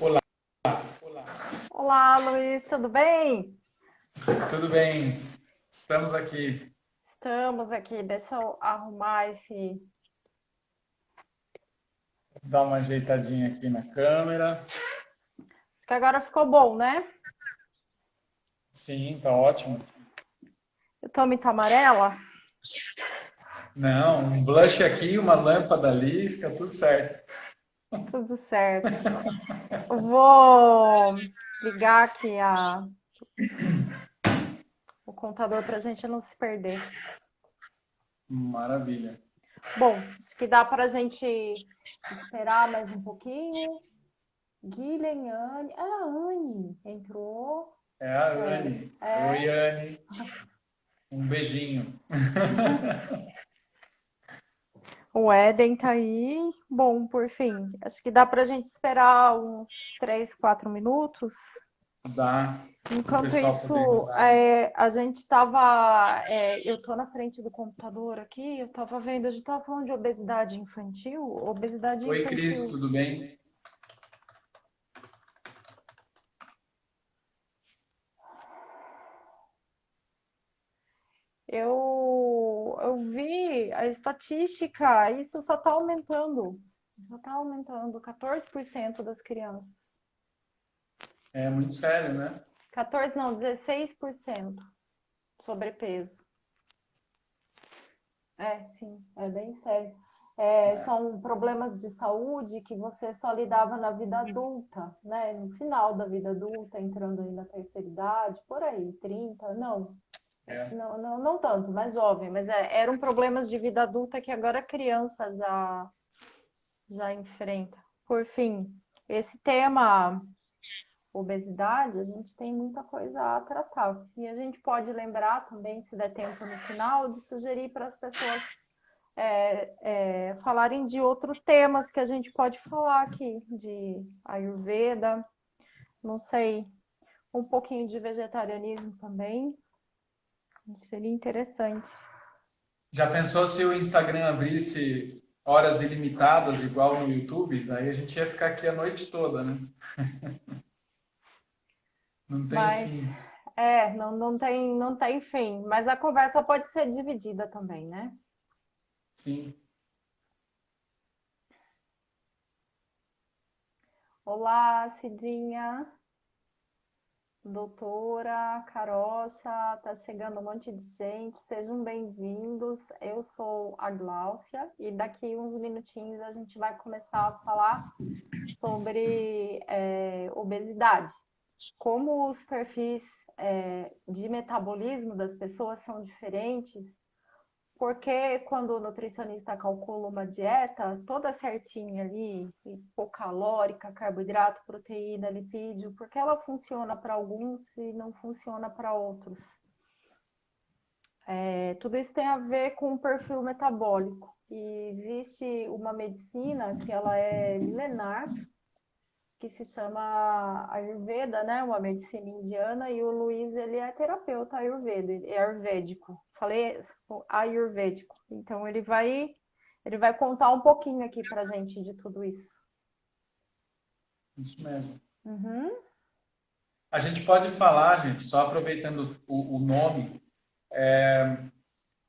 Olá, Olá, Luiz, tudo bem? tudo bem? Estamos aqui. Estamos aqui, deixa eu arrumar Dar uma ajeitadinha aqui na câmera. Acho que agora ficou bom, né? Sim, tá ótimo. Eu tô muito amarela? Não, um blush aqui, uma lâmpada ali, fica tudo certo. Tudo certo. Eu vou ligar aqui o contador para a gente não se perder. Maravilha. Bom, acho que dá para a gente esperar mais um pouquinho. Guilherme, Anne. Ah, a Anne entrou. É a É, Anne. é. Oi, Anne. Um beijinho. O Éden tá aí. Bom, por fim, acho que dá para a gente esperar uns 3, 4 minutos. Dá para o Enquanto pessoal poder isso, entrar aí. a gente estava. Eu estou na frente do computador aqui, eu estava vendo, a gente estava falando de obesidade infantil. Obesidade Oi, Cris, infantil. tudo bem? Eu vi a estatística, isso só está aumentando. Só está aumentando 14% das crianças. É muito sério, né? 14 não, 16% sobrepeso. Sim, é bem sério. São problemas de saúde que você só lidava na vida adulta, né? No final da vida adulta, entrando aí na terceira idade, por aí, 30, não, É. não tanto, mais jovem, mas eram problemas de vida adulta que agora a criança já enfrenta. Por fim, esse tema obesidade, a gente tem muita coisa a tratar. E a gente pode lembrar também, se der tempo no final, de sugerir para as pessoas falarem de outros temas que a gente pode falar aqui, de Ayurveda, não sei, um pouquinho de vegetarianismo também, seria interessante. Já pensou se o Instagram abrisse horas ilimitadas, igual no YouTube? Daí a gente ia ficar aqui a noite toda, né? Não tem Mas fim. não tem fim. Mas a conversa pode ser dividida também, né? Sim. Olá, Cidinha. Doutora Carocha, tá chegando um monte de gente, sejam bem-vindos. Eu sou a Gláucia e daqui uns minutinhos a gente vai começar a falar sobre obesidade. Como os perfis de metabolismo das pessoas são diferentes, porque quando o nutricionista calcula uma dieta toda certinha ali, hipocalórica, carboidrato, proteína, lipídio, porque ela funciona para alguns e não funciona para outros. Tudo isso tem a ver com o perfil metabólico. E existe uma medicina que ela é milenar, que se chama Ayurveda, né? Uma medicina indiana, e o Luiz, ele é terapeuta Ayurveda, ele é ayurvédico. Falei ayurvédico. Então ele vai contar um pouquinho aqui pra gente de tudo isso. Isso mesmo. Uhum. A gente pode falar, gente, só aproveitando o nome,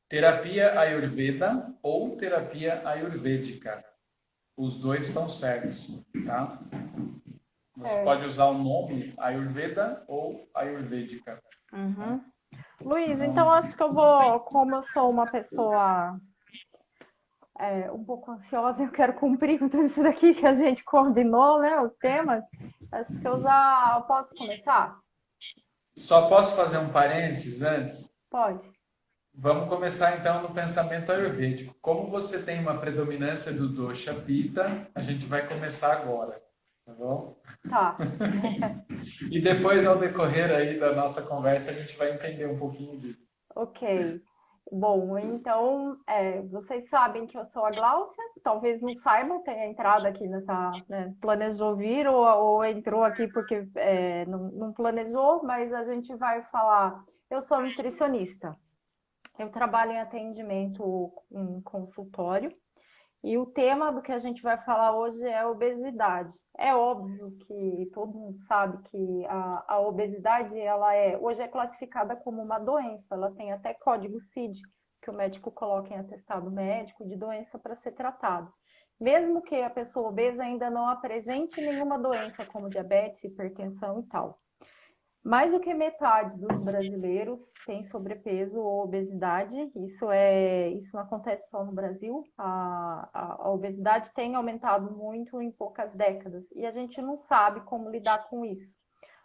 terapia ayurveda ou terapia ayurvédica. Os dois estão certos, tá? Você pode Certo. usar o nome ayurveda ou ayurvédica. Tá? Uhum. Luiz, então Então, acho que eu vou, como eu sou uma pessoa um pouco ansiosa, eu quero cumprir com tudo isso daqui que a gente combinou, né? Os temas. Acho que eu já posso começar? só posso fazer um parênteses antes? Pode. Vamos começar então no pensamento ayurvédico. Como você tem uma predominância do dosha pitta, a gente vai começar agora, tá bom? Tá. E depois, ao decorrer aí da nossa conversa, a gente vai entender um pouquinho disso. Ok. Bom, então, vocês sabem que eu sou a Gláucia, talvez não saibam, tenha entrado aqui nessa, né, planejou vir ou entrou aqui porque não planejou, mas a gente vai falar. Eu sou nutricionista, eu trabalho em atendimento em consultório E o tema do que a gente vai falar hoje é obesidade. É óbvio que todo mundo sabe que a obesidade hoje é classificada como uma doença, ela tem até código CID, que o médico coloca em atestado médico de doença para ser tratado. Mesmo que a pessoa obesa ainda não apresente nenhuma doença como diabetes, hipertensão e tal. Mais do que metade dos brasileiros tem sobrepeso ou obesidade. Isso não acontece só no Brasil. A obesidade tem aumentado muito em poucas décadas e a gente não sabe como lidar com isso.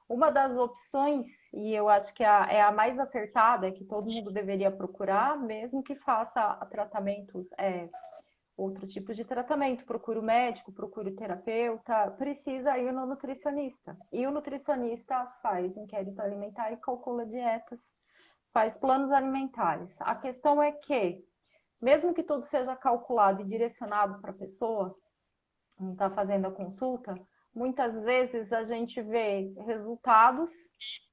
Uma das opções, e eu acho que é a mais acertada, é que todo mundo deveria procurar, mesmo que faça tratamentos outros tipos de tratamento, procure o médico, procure o terapeuta, precisa ir no nutricionista. E o nutricionista faz inquérito alimentar e calcula dietas, faz planos alimentares. A questão é que, mesmo que tudo seja calculado e direcionado para a pessoa, não está fazendo a consulta, muitas vezes a gente vê resultados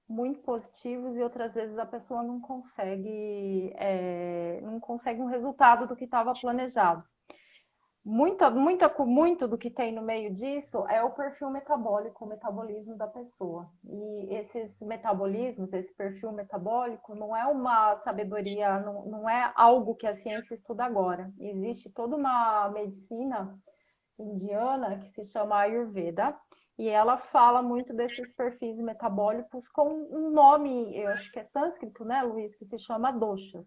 muito positivos e outras vezes a pessoa não consegue um resultado do que estava planejado. Muito do que tem no meio disso é o perfil metabólico, o metabolismo da pessoa. E esses metabolismos, esse perfil metabólico, não é uma sabedoria, não é algo que a ciência estuda agora. Existe toda uma medicina indiana que se chama Ayurveda, e ela fala muito desses perfis metabólicos com um nome, eu acho que é sânscrito, né, Luiz, que se chama doshas.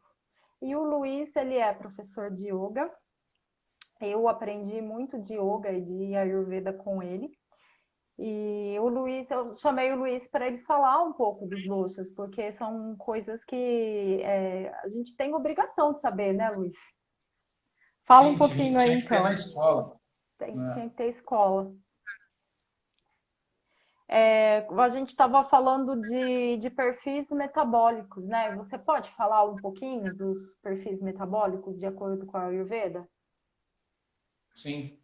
E o Luiz, ele é professor de yoga. Eu aprendi muito de yoga e de Ayurveda com ele. E eu chamei o Luiz para ele falar um pouco dos doshas, porque são coisas que a gente tem obrigação de saber, né, Luiz? Fala um Sim, pouquinho aí, tinha que ter na então. escola, Tinha né? que ter escola. A gente estava falando de perfis metabólicos, né? Você pode falar um pouquinho dos perfis metabólicos de acordo com a Ayurveda? Sim.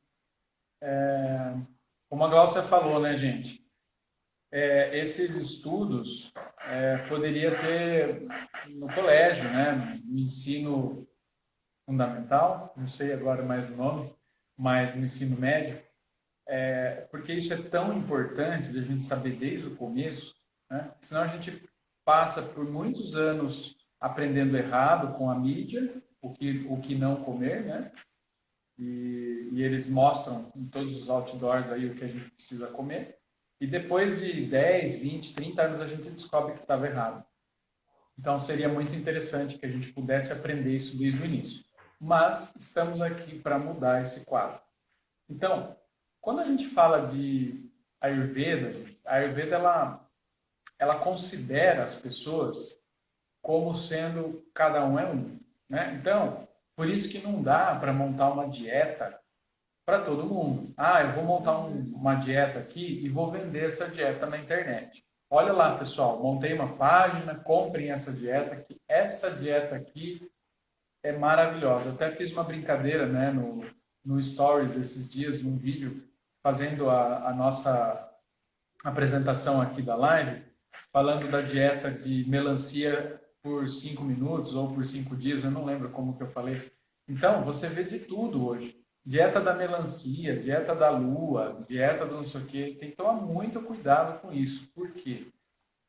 Como a Glaucia falou, né, gente? Esses estudos poderia ter no colégio, né? No ensino fundamental, não sei agora mais o nome, mas no ensino médio, porque isso é tão importante de a gente saber desde o começo, né? Senão a gente passa por muitos anos aprendendo errado com a mídia, o que não comer, né? E eles mostram em todos os outdoors aí o que a gente precisa comer. E depois de 10, 20, 30 anos a gente descobre que estava errado. Então seria muito interessante que a gente pudesse aprender isso desde o início. Mas estamos aqui para mudar esse quadro. Então, quando a gente fala de Ayurveda, a Ayurveda ela considera as pessoas como sendo cada um é um, né? Então, por isso que não dá para montar uma dieta para todo mundo. Ah, eu vou montar uma dieta aqui e vou vender essa dieta na internet. Olha lá, pessoal, montei uma página, comprem essa dieta, que essa dieta aqui é maravilhosa. Eu até fiz uma brincadeira, né, no Stories esses dias, um vídeo, fazendo a nossa apresentação aqui da live, falando da dieta de melancia por 5 minutos ou por 5 dias, eu não lembro como que eu falei. Então, você vê de tudo hoje. Dieta da melancia, dieta da lua, dieta do não sei o quê. Tem que tomar muito cuidado com isso. Por quê?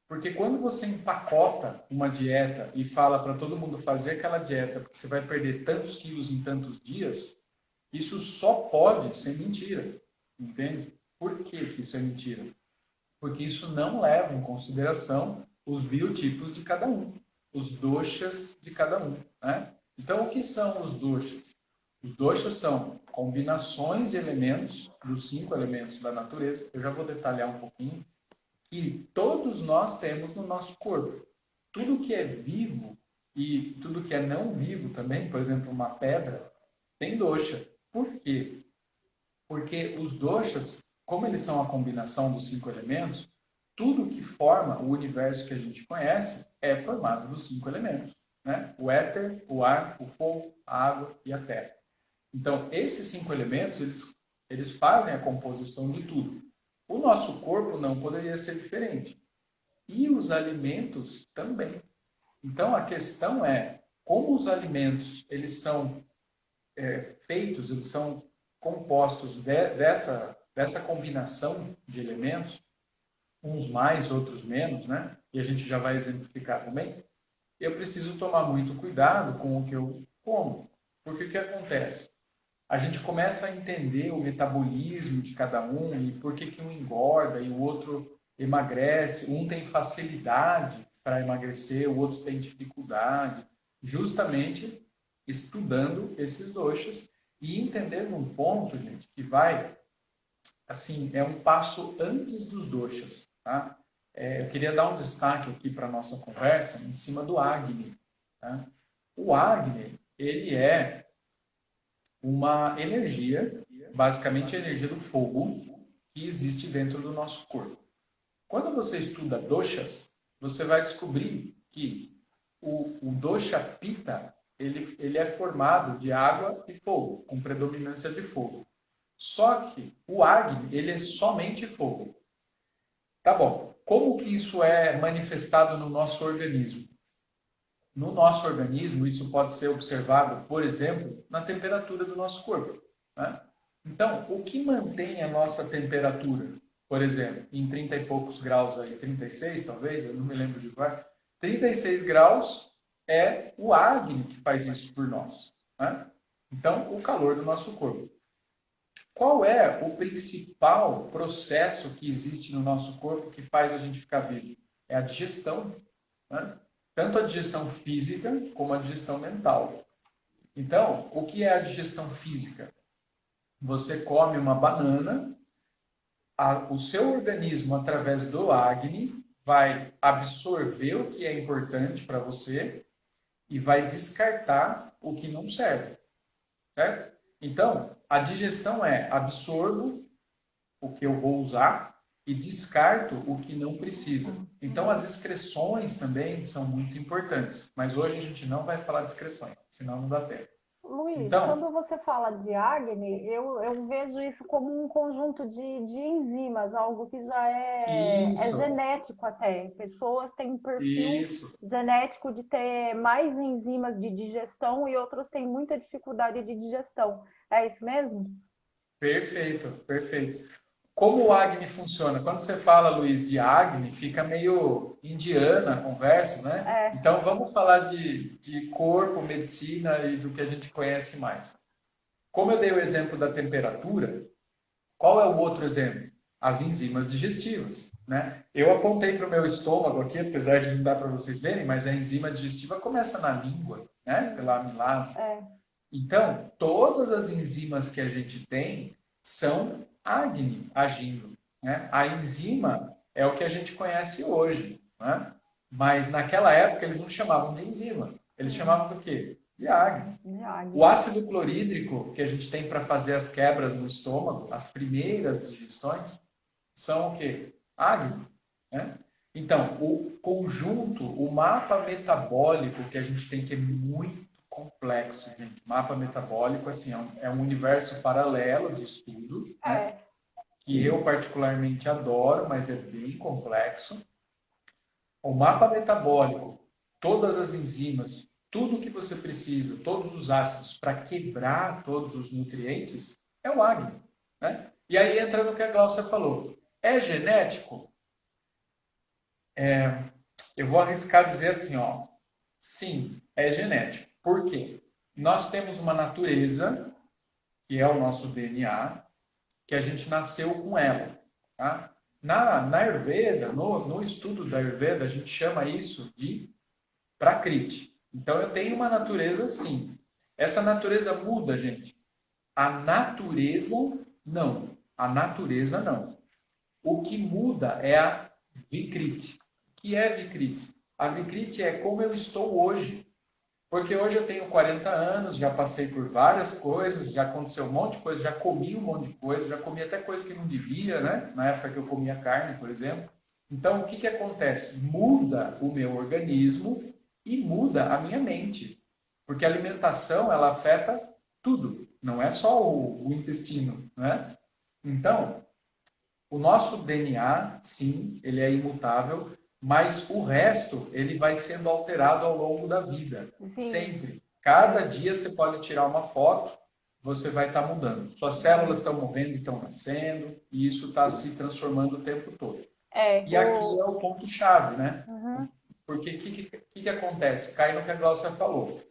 Porque quando você empacota uma dieta e fala para todo mundo fazer aquela dieta porque você vai perder tantos quilos em tantos dias, isso só pode ser mentira. Entende? Por que isso é mentira? Porque isso não leva em consideração os biotipos de cada um, os doshas de cada um, né? Então, o que são os doshas? Os doshas são combinações de elementos, dos 5 elementos da natureza, eu já vou detalhar um pouquinho, que todos nós temos no nosso corpo. Tudo que é vivo e tudo que é não vivo também, por exemplo, uma pedra, tem dosha. Por quê? Porque os doshas, como eles são a combinação dos 5 elementos, tudo que forma o universo que a gente conhece é formado dos 5 elementos, né? O éter, o ar, o fogo, a água e a terra. Então, esses 5 elementos, eles fazem a composição de tudo. O nosso corpo não poderia ser diferente. E os alimentos também. Então, a questão é como os alimentos eles são feitos, eles são compostos dessa combinação de elementos, uns mais, outros menos, né? E a gente já vai exemplificar também. Eu preciso tomar muito cuidado com o que eu como. Porque o que acontece? A gente começa a entender o metabolismo de cada um e por que um engorda e o outro emagrece. Um tem facilidade para emagrecer, o outro tem dificuldade. Justamente estudando esses doshas e entendendo um ponto, gente, que vai, assim, é um passo antes dos doshas, tá? Eu queria dar um destaque aqui para a nossa conversa em cima do Agni. Tá? O Agni, ele é uma energia, basicamente a energia do fogo, que existe dentro do nosso corpo. Quando você estuda doshas, você vai descobrir que o dosha Pitta, ele é formado de água e fogo, com predominância de fogo. Só que o Agni, ele é somente fogo. Tá bom. Como que isso é manifestado no nosso organismo? No nosso organismo, isso pode ser observado, por exemplo, na temperatura do nosso corpo. Né? Então, o que mantém a nossa temperatura, por exemplo, em 30 e poucos graus, aí, 36 talvez, eu não me lembro de qual, 36 graus é o Agni que faz isso por nós. Né? Então, o calor do nosso corpo. Qual é o principal processo que existe no nosso corpo que faz a gente ficar vivo? É a digestão. Né? Tanto a digestão física como a digestão mental. Então, o que é a digestão física? Você come uma banana, o seu organismo, através do Agni, vai absorver o que é importante para você e vai descartar o que não serve. Certo? Então, a digestão é absorvo o que eu vou usar e descarto o que não precisa. Então, as excreções também são muito importantes. Mas hoje a gente não vai falar de excreções, senão não dá tempo. Luiz, Então, quando você fala de Agni, eu vejo isso como um conjunto de enzimas, algo que já é isso, genético até. Pessoas têm um perfil isso. genético de ter mais enzimas de digestão e outros têm muita dificuldade de digestão. É isso mesmo? Perfeito, perfeito. Como o Agni funciona? Quando você fala, Luiz, de Agni, fica meio indiana a conversa, né? É. Então vamos falar de corpo, medicina e do que a gente conhece mais. Como eu dei o exemplo da temperatura, qual é o outro exemplo? As enzimas digestivas, né? Eu apontei para o meu estômago aqui, apesar de não dar para vocês verem, mas a enzima digestiva começa na língua, né? Pela amilase. É. Então, todas as enzimas que a gente tem são Agni agindo, né? A enzima é o que a gente conhece hoje, né? Mas naquela época eles não chamavam de enzima. Eles chamavam do quê? De Agni. De Agni. O ácido clorídrico que a gente tem para fazer as quebras no estômago, as primeiras digestões, são o quê? Agni, né? Então, o conjunto, o mapa metabólico que a gente tem, que é muito complexo, gente. Mapa metabólico, assim, é um universo paralelo de estudo, né? Que eu particularmente adoro, mas é bem complexo. O mapa metabólico, todas as enzimas, tudo que você precisa, todos os ácidos para quebrar todos os nutrientes, é o Agni, né? E aí entra no que a Glaucia falou. É genético? Eu vou arriscar dizer assim, ó. Sim, é genético. Por quê? Nós temos uma natureza, que é o nosso DNA, que a gente nasceu com ela. Tá? Na Ayurveda, no estudo da Ayurveda, a gente chama isso de Prakriti. Então, eu tenho uma natureza, sim. Essa natureza muda, gente. A natureza, não. A natureza, não. O que muda é a Vikriti. O que é Vikriti? A Vikriti é como eu estou hoje. Porque hoje eu tenho 40 anos, já passei por várias coisas, já aconteceu um monte de coisa, já comi um monte de coisa, já comi até coisa que não devia, né? Na época que eu comia carne, por exemplo. Então, o que que acontece? Muda o meu organismo e muda a minha mente. Porque a alimentação, ela afeta tudo, não é só o intestino, né? Então, o nosso DNA, sim, ele é imutável, mas o resto, ele vai sendo alterado ao longo da vida, Sim. sempre. Cada dia você pode tirar uma foto você vai estar mudando. Suas células estão morrendo e estão nascendo, e isso está se transformando o tempo todo. E aqui é o ponto-chave, né? Uhum. Porque o que acontece? Cai no que a Glaucia falou.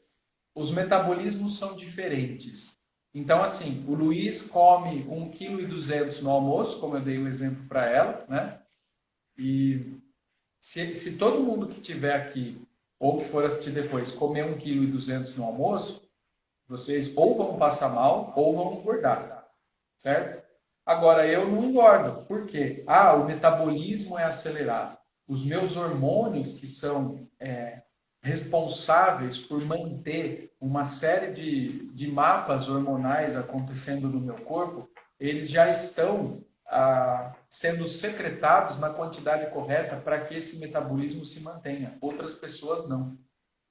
Os metabolismos são diferentes. Então, assim, o Luiz come 1,2 kg no almoço, como eu dei o exemplo para ela, né? E se todo mundo que estiver aqui, ou que for assistir depois, comer 1,2 kg no almoço, vocês ou vão passar mal ou vão engordar, certo? Agora, eu não engordo. Por quê? O metabolismo é acelerado. Os meus hormônios, que são responsáveis por manter uma série de mapas hormonais acontecendo no meu corpo, eles já estão sendo secretados na quantidade correta para que esse metabolismo se mantenha. Outras pessoas não,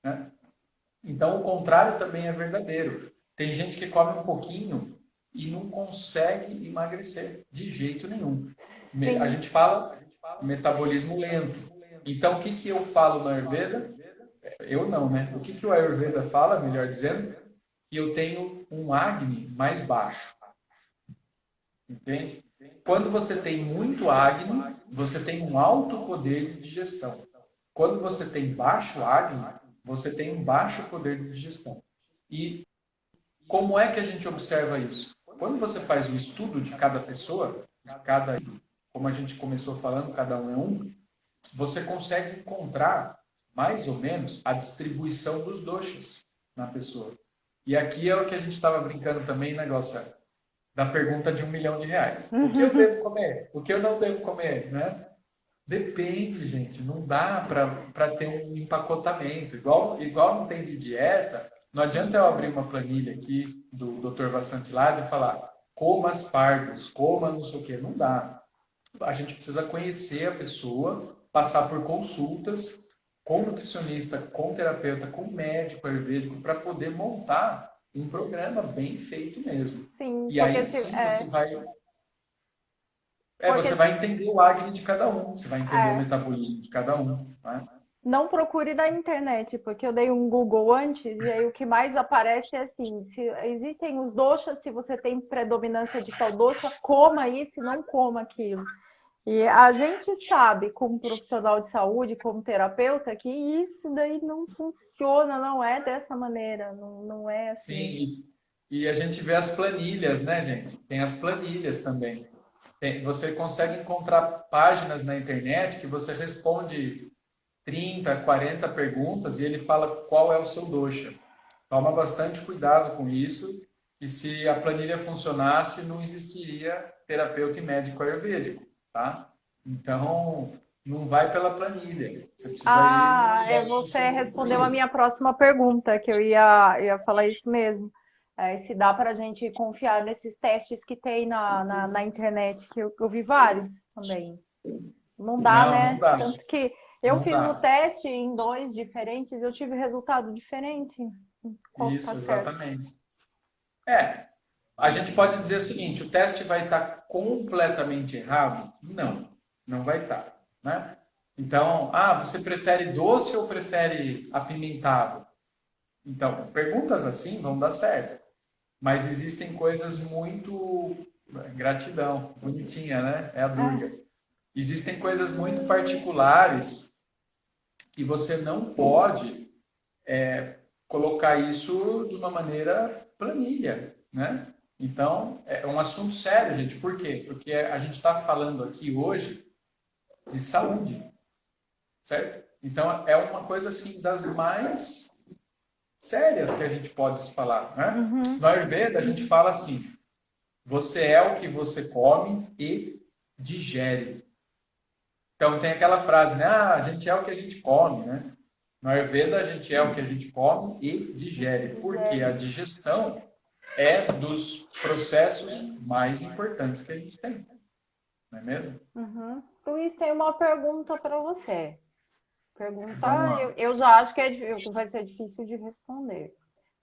né? Então, o contrário também é verdadeiro. Tem gente que come um pouquinho e não consegue emagrecer de jeito nenhum. A gente fala metabolismo lento. Então, o que eu falo na Ayurveda? Eu não, né? O que o Ayurveda fala, melhor dizendo? Que eu tenho um Agni mais baixo. Entende? Quando você tem muito Agni, você tem um alto poder de digestão. Quando você tem baixo Agni, você tem um baixo poder de digestão. E como é que a gente observa isso? Quando você faz o estudo de cada pessoa, como a gente começou falando, cada um é um, você consegue encontrar mais ou menos a distribuição dos doshas na pessoa. E aqui é o que a gente estava brincando também, negócio da pergunta de R$ 1 milhão. O que eu devo comer? O que eu não devo comer, né? Depende, gente. Não dá para ter um empacotamento. Igual não tem de dieta, não adianta eu abrir uma planilha aqui do Dr. Vassantilade e falar coma aspargos, coma não sei o quê. Não dá. A gente precisa conhecer a pessoa, passar por consultas com nutricionista, com terapeuta, com médico ayurvédico, para poder montar um programa bem feito mesmo. Sim, E aí sim você vai entender o acne de cada um, você vai entender o metabolismo de cada um, né? Não procure na internet, porque eu dei um Google antes e aí o que mais aparece é assim, se existem os doshas, se você tem predominância de tal dosha, coma isso e não coma aquilo. E a gente sabe, como profissional de saúde, como terapeuta, que isso daí não funciona, não é dessa maneira, não é assim. Sim, e a gente vê as planilhas, né, gente? Tem as planilhas também. Você consegue encontrar páginas na internet que você responde 30, 40 perguntas e ele fala qual é o seu dosha. Toma bastante cuidado com isso, e se a planilha funcionasse, não existiria terapeuta e médico ayurvédico, tá? Então, não vai pela planilha. Você precisa ir... Você respondeu a minha próxima pergunta, que eu ia falar isso mesmo. Se dá para a gente confiar nesses testes que tem na internet, que eu vi vários também. Não dá, né? Não dá. Tanto que eu fiz o teste em 2 diferentes, eu tive resultado diferente. Isso, exatamente. A gente pode dizer o seguinte, o teste vai estar completamente errado? Não, não vai estar, né? Então, você prefere doce ou prefere apimentado? Então, perguntas assim vão dar certo. Mas existem coisas muito... Gratidão, bonitinha, né? É a Durga. Existem coisas muito particulares que você não pode colocar isso de uma maneira planilha, né? Então, é um assunto sério, gente. Por quê? Porque a gente está falando aqui hoje de saúde, certo? Então, é uma coisa, assim, das mais sérias que a gente pode falar, né? No Ayurveda, a gente fala assim, você é o que você come e digere. Então, tem aquela frase, né? A gente é o que a gente come, né? No Ayurveda, a gente é o que a gente come e digere. Porque a digestão é dos processos mais importantes que a gente tem. Não é mesmo? Luiz, tem uma pergunta para você. Eu já acho que vai ser difícil de responder.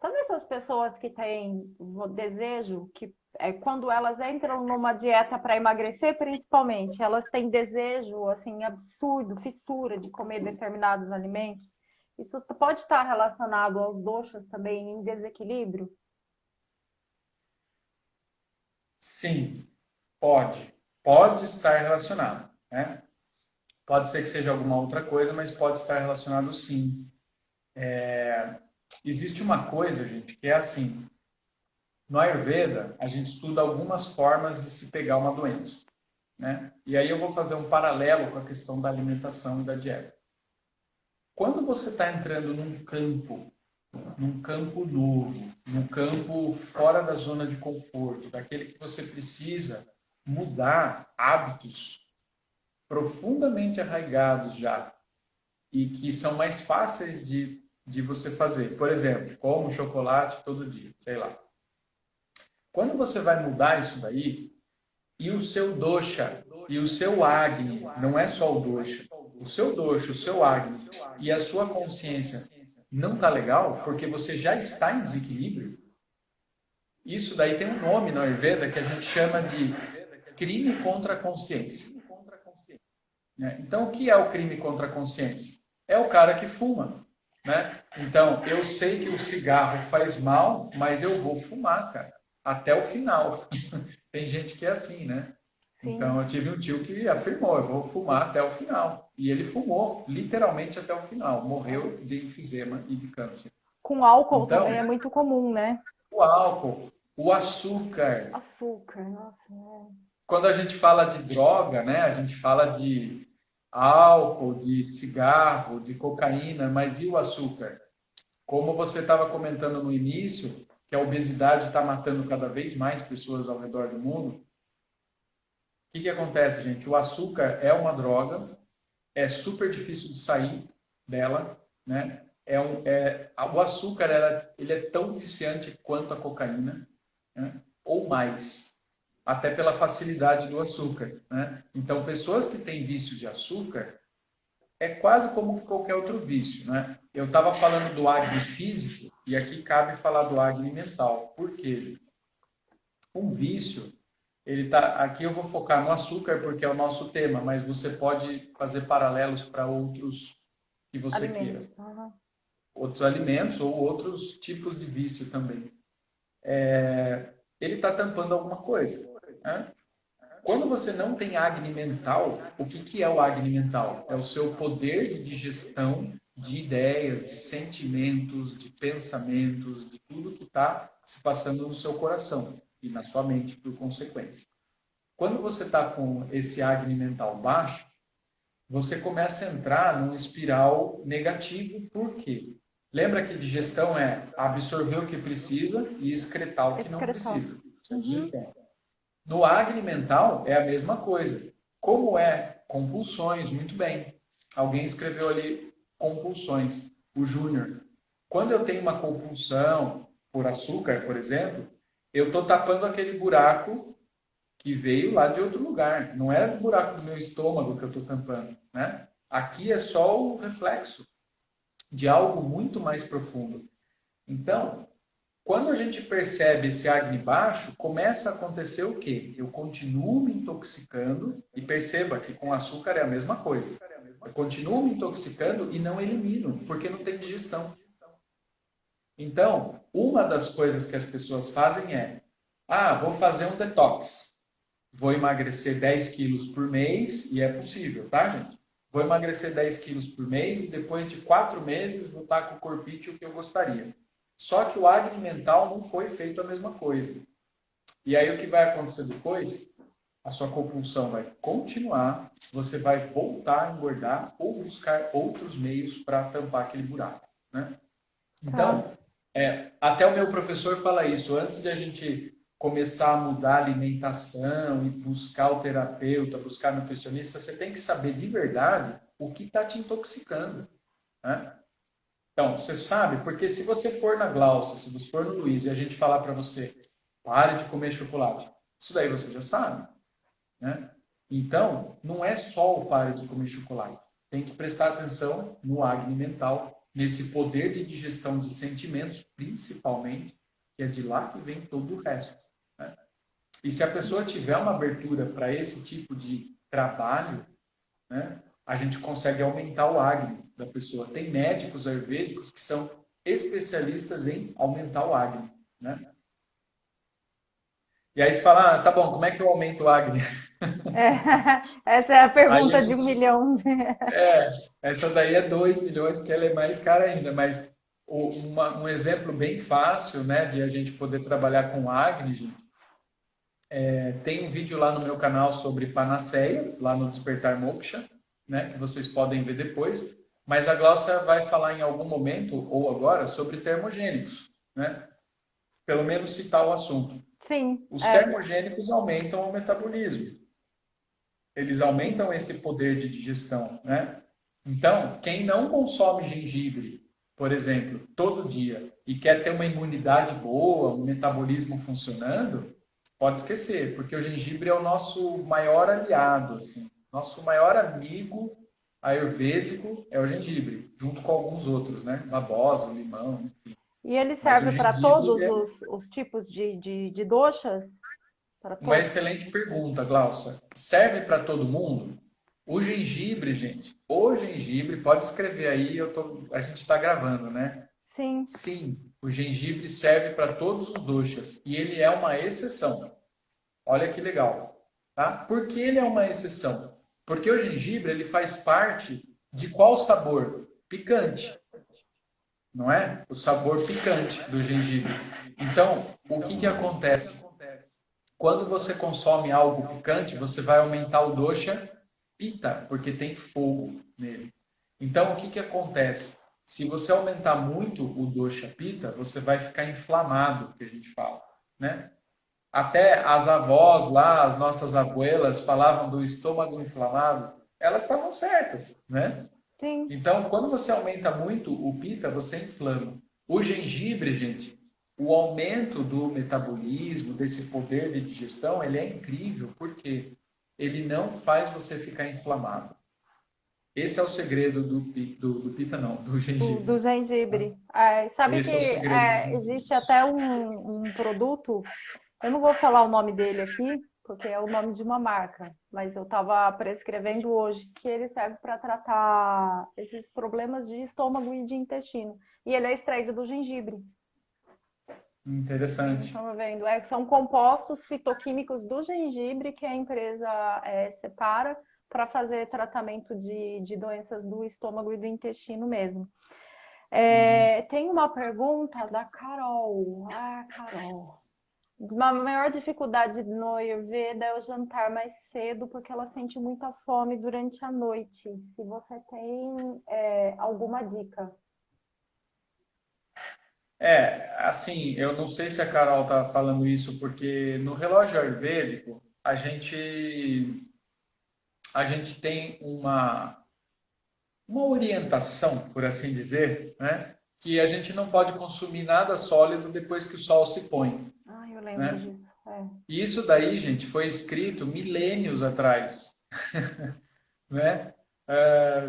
Sabe essas pessoas que têm o desejo, que quando elas entram numa dieta para emagrecer, principalmente, elas têm desejo assim absurdo, fissura de comer determinados alimentos? Isso pode estar relacionado aos doshas também em desequilíbrio? Sim, pode. Pode estar relacionado, né? Pode ser que seja alguma outra coisa, mas pode estar relacionado sim. Existe uma coisa, gente, que é assim. No Ayurveda, a gente estuda algumas formas de se pegar uma doença, né? E aí eu vou fazer um paralelo com a questão da alimentação e da dieta. Quando você está entrando num campo novo, num campo fora da zona de conforto, daquele que você precisa mudar hábitos profundamente arraigados já e que são mais fáceis de você fazer. Por exemplo, como chocolate todo dia, sei lá. Quando você vai mudar isso daí, e o seu dosha, e o seu agni, não é só o dosha, o seu agni e a sua consciência não tá legal, porque você já está em desequilíbrio, isso daí tem um nome na Ayurveda que a gente chama de crime contra a consciência. Né? Então, o que é o crime contra a consciência? É o cara que fuma. Né? Então, eu sei que o cigarro faz mal, mas eu vou fumar, cara, até o final. Tem gente que é assim, né? Sim. Então, eu tive um tio que afirmou, eu vou fumar até o final. E ele fumou, literalmente, até o final. Morreu de enfisema e de câncer. Com álcool Então, também é muito comum, né? o álcool, o açúcar. Açúcar, nossa. Quando a gente fala de droga, né? A gente fala de álcool, de cigarro, de cocaína, mas e o açúcar? Como você estava comentando no início, que a obesidade está matando cada vez mais pessoas ao redor do mundo, o que acontece, gente? O açúcar é uma droga, é super difícil de sair dela, né? O açúcar ele é tão viciante quanto a cocaína, né? Ou mais, até pela facilidade do açúcar, né? Então, pessoas que têm vício de açúcar é quase como qualquer outro vício, né? Eu estava falando do agni físico e aqui cabe falar do agni mental. Por quê? Um vício, ele tá aqui eu vou focar no açúcar porque é o nosso tema, mas você pode fazer paralelos para outros que você queira, Alimentos. Uhum. outros alimentos ou outros tipos de vício também. Ele está tampando alguma coisa, né? Quando você não tem Agni mental, o que é o Agni mental? É o seu poder de digestão de ideias, de sentimentos, de pensamentos, de tudo que está se passando no seu coração e na sua mente, por consequência. Quando você está com esse Agni mental baixo, você começa a entrar num espiral negativo. Por quê? Lembra que digestão é absorver o que precisa e excretar o que não Excretar. precisa. Isso é Uhum. digestão. No Agni mental é a mesma coisa. Como é compulsões, muito bem. Alguém escreveu ali compulsões, o Júnior. Quando eu tenho uma compulsão por açúcar, por exemplo, eu estou tapando aquele buraco que veio lá de outro lugar. Não é o buraco do meu estômago que eu estou tampando, né? Aqui é só o reflexo de algo muito mais profundo. Então, quando a gente percebe esse Agni baixo, começa a acontecer o quê? Eu continuo me intoxicando, e perceba que com açúcar é a mesma coisa. Eu continuo me intoxicando e não elimino, porque não tem digestão. Então, uma das coisas que as pessoas fazem é: vou fazer um detox. Vou emagrecer 10 quilos por mês, e é possível, tá, gente? Vou emagrecer 10 quilos por mês e depois de 4 meses vou estar com o corpício que eu gostaria. Só que o Agni mental não foi feito a mesma coisa. E aí o que vai acontecer depois? A sua compulsão vai continuar, você vai voltar a engordar ou buscar outros meios para tampar aquele buraco, né? Tá. Então, até o meu professor fala isso, antes de a gente começar a mudar a alimentação e buscar o terapeuta, buscar nutricionista, você tem que saber de verdade o que está te intoxicando, né? Então, você sabe, porque se você for na Glaucia, se você for no Luiz e a gente falar para você, pare de comer chocolate, isso daí você já sabe, né? Então, não é só o pare de comer chocolate. Tem que prestar atenção no Agni mental, nesse poder de digestão de sentimentos, principalmente, que é de lá que vem todo o resto, né? E se a pessoa tiver uma abertura para esse tipo de trabalho, né, a gente consegue aumentar o Agni da pessoa. Tem médicos ayurvédicos que são especialistas em aumentar o Agni, né? E aí você fala, tá bom, como é que eu aumento o Agni? É, essa é a Aí a pergunta de um gente, milhão. é, essa daí é 2 milhões, porque ela é mais cara ainda, mas um exemplo bem fácil, né, de a gente poder trabalhar com Agni, gente, tem um vídeo lá no meu canal sobre Panaceia, lá no Despertar Moksha, né, que vocês podem ver depois, mas a Glaucia vai falar em algum momento, ou agora, sobre termogênicos, né? Pelo menos citar o assunto. Sim, Os termogênicos aumentam o metabolismo. Eles aumentam esse poder de digestão, né? Então, quem não consome gengibre, por exemplo, todo dia e quer ter uma imunidade boa, um metabolismo funcionando, pode esquecer, porque o gengibre é o nosso maior aliado, assim. Nosso maior amigo ayurvédico é o gengibre, junto com alguns outros, né? Babosa, limão, enfim. e ele Mas o serve para gengibre todos é os tipos de doshas? Para uma todos? excelente pergunta, Glaucia. Serve para todo mundo? O gengibre, gente, o gengibre, pode escrever aí, a gente está gravando, né? Sim, Sim, o gengibre serve para todos os doshas e ele é uma exceção. Olha que legal, tá? Por que ele é uma exceção? Porque o gengibre ele faz parte de qual sabor? Picante, não é? O sabor picante do gengibre. Então, o que que acontece? Quando você consome algo picante, você vai aumentar o dosha pita, porque tem fogo nele. Então, o que que acontece? Se você aumentar muito o dosha pita, você vai ficar inflamado, que a gente fala, né? Até as avós lá, as nossas abuelas falavam do estômago inflamado, elas estavam certas, né? sim. Então, quando você aumenta muito o pita, você inflama. O gengibre, gente, o aumento do metabolismo, desse poder de digestão, ele é incrível, porque ele não faz você ficar inflamado. Esse é o segredo do pita, não, do Do gengibre. Tá? gengibre. Sabe que Esse é o segredo do gengibre. existe até um produto, eu não vou falar o nome dele aqui, porque é o nome de uma marca, mas eu estava prescrevendo hoje que ele serve para tratar esses problemas de estômago e de intestino. E ele é extraído do gengibre. Interessante. Estava vendo. São compostos fitoquímicos do gengibre que a empresa separa para fazer tratamento de doenças do estômago e do intestino mesmo. Tem uma pergunta da Carol. Ah, Carol. A maior dificuldade no Ayurveda é o jantar mais cedo, porque ela sente muita fome durante a noite. Se você tem alguma dica. Assim, eu não sei se a Carol tá falando isso, porque no relógio ayurvédico, a gente tem uma orientação, por assim dizer, né? Que a gente não pode consumir nada sólido depois que o sol se põe, Ah, eu lembro né? disso. E isso daí, gente, foi escrito milênios atrás, né?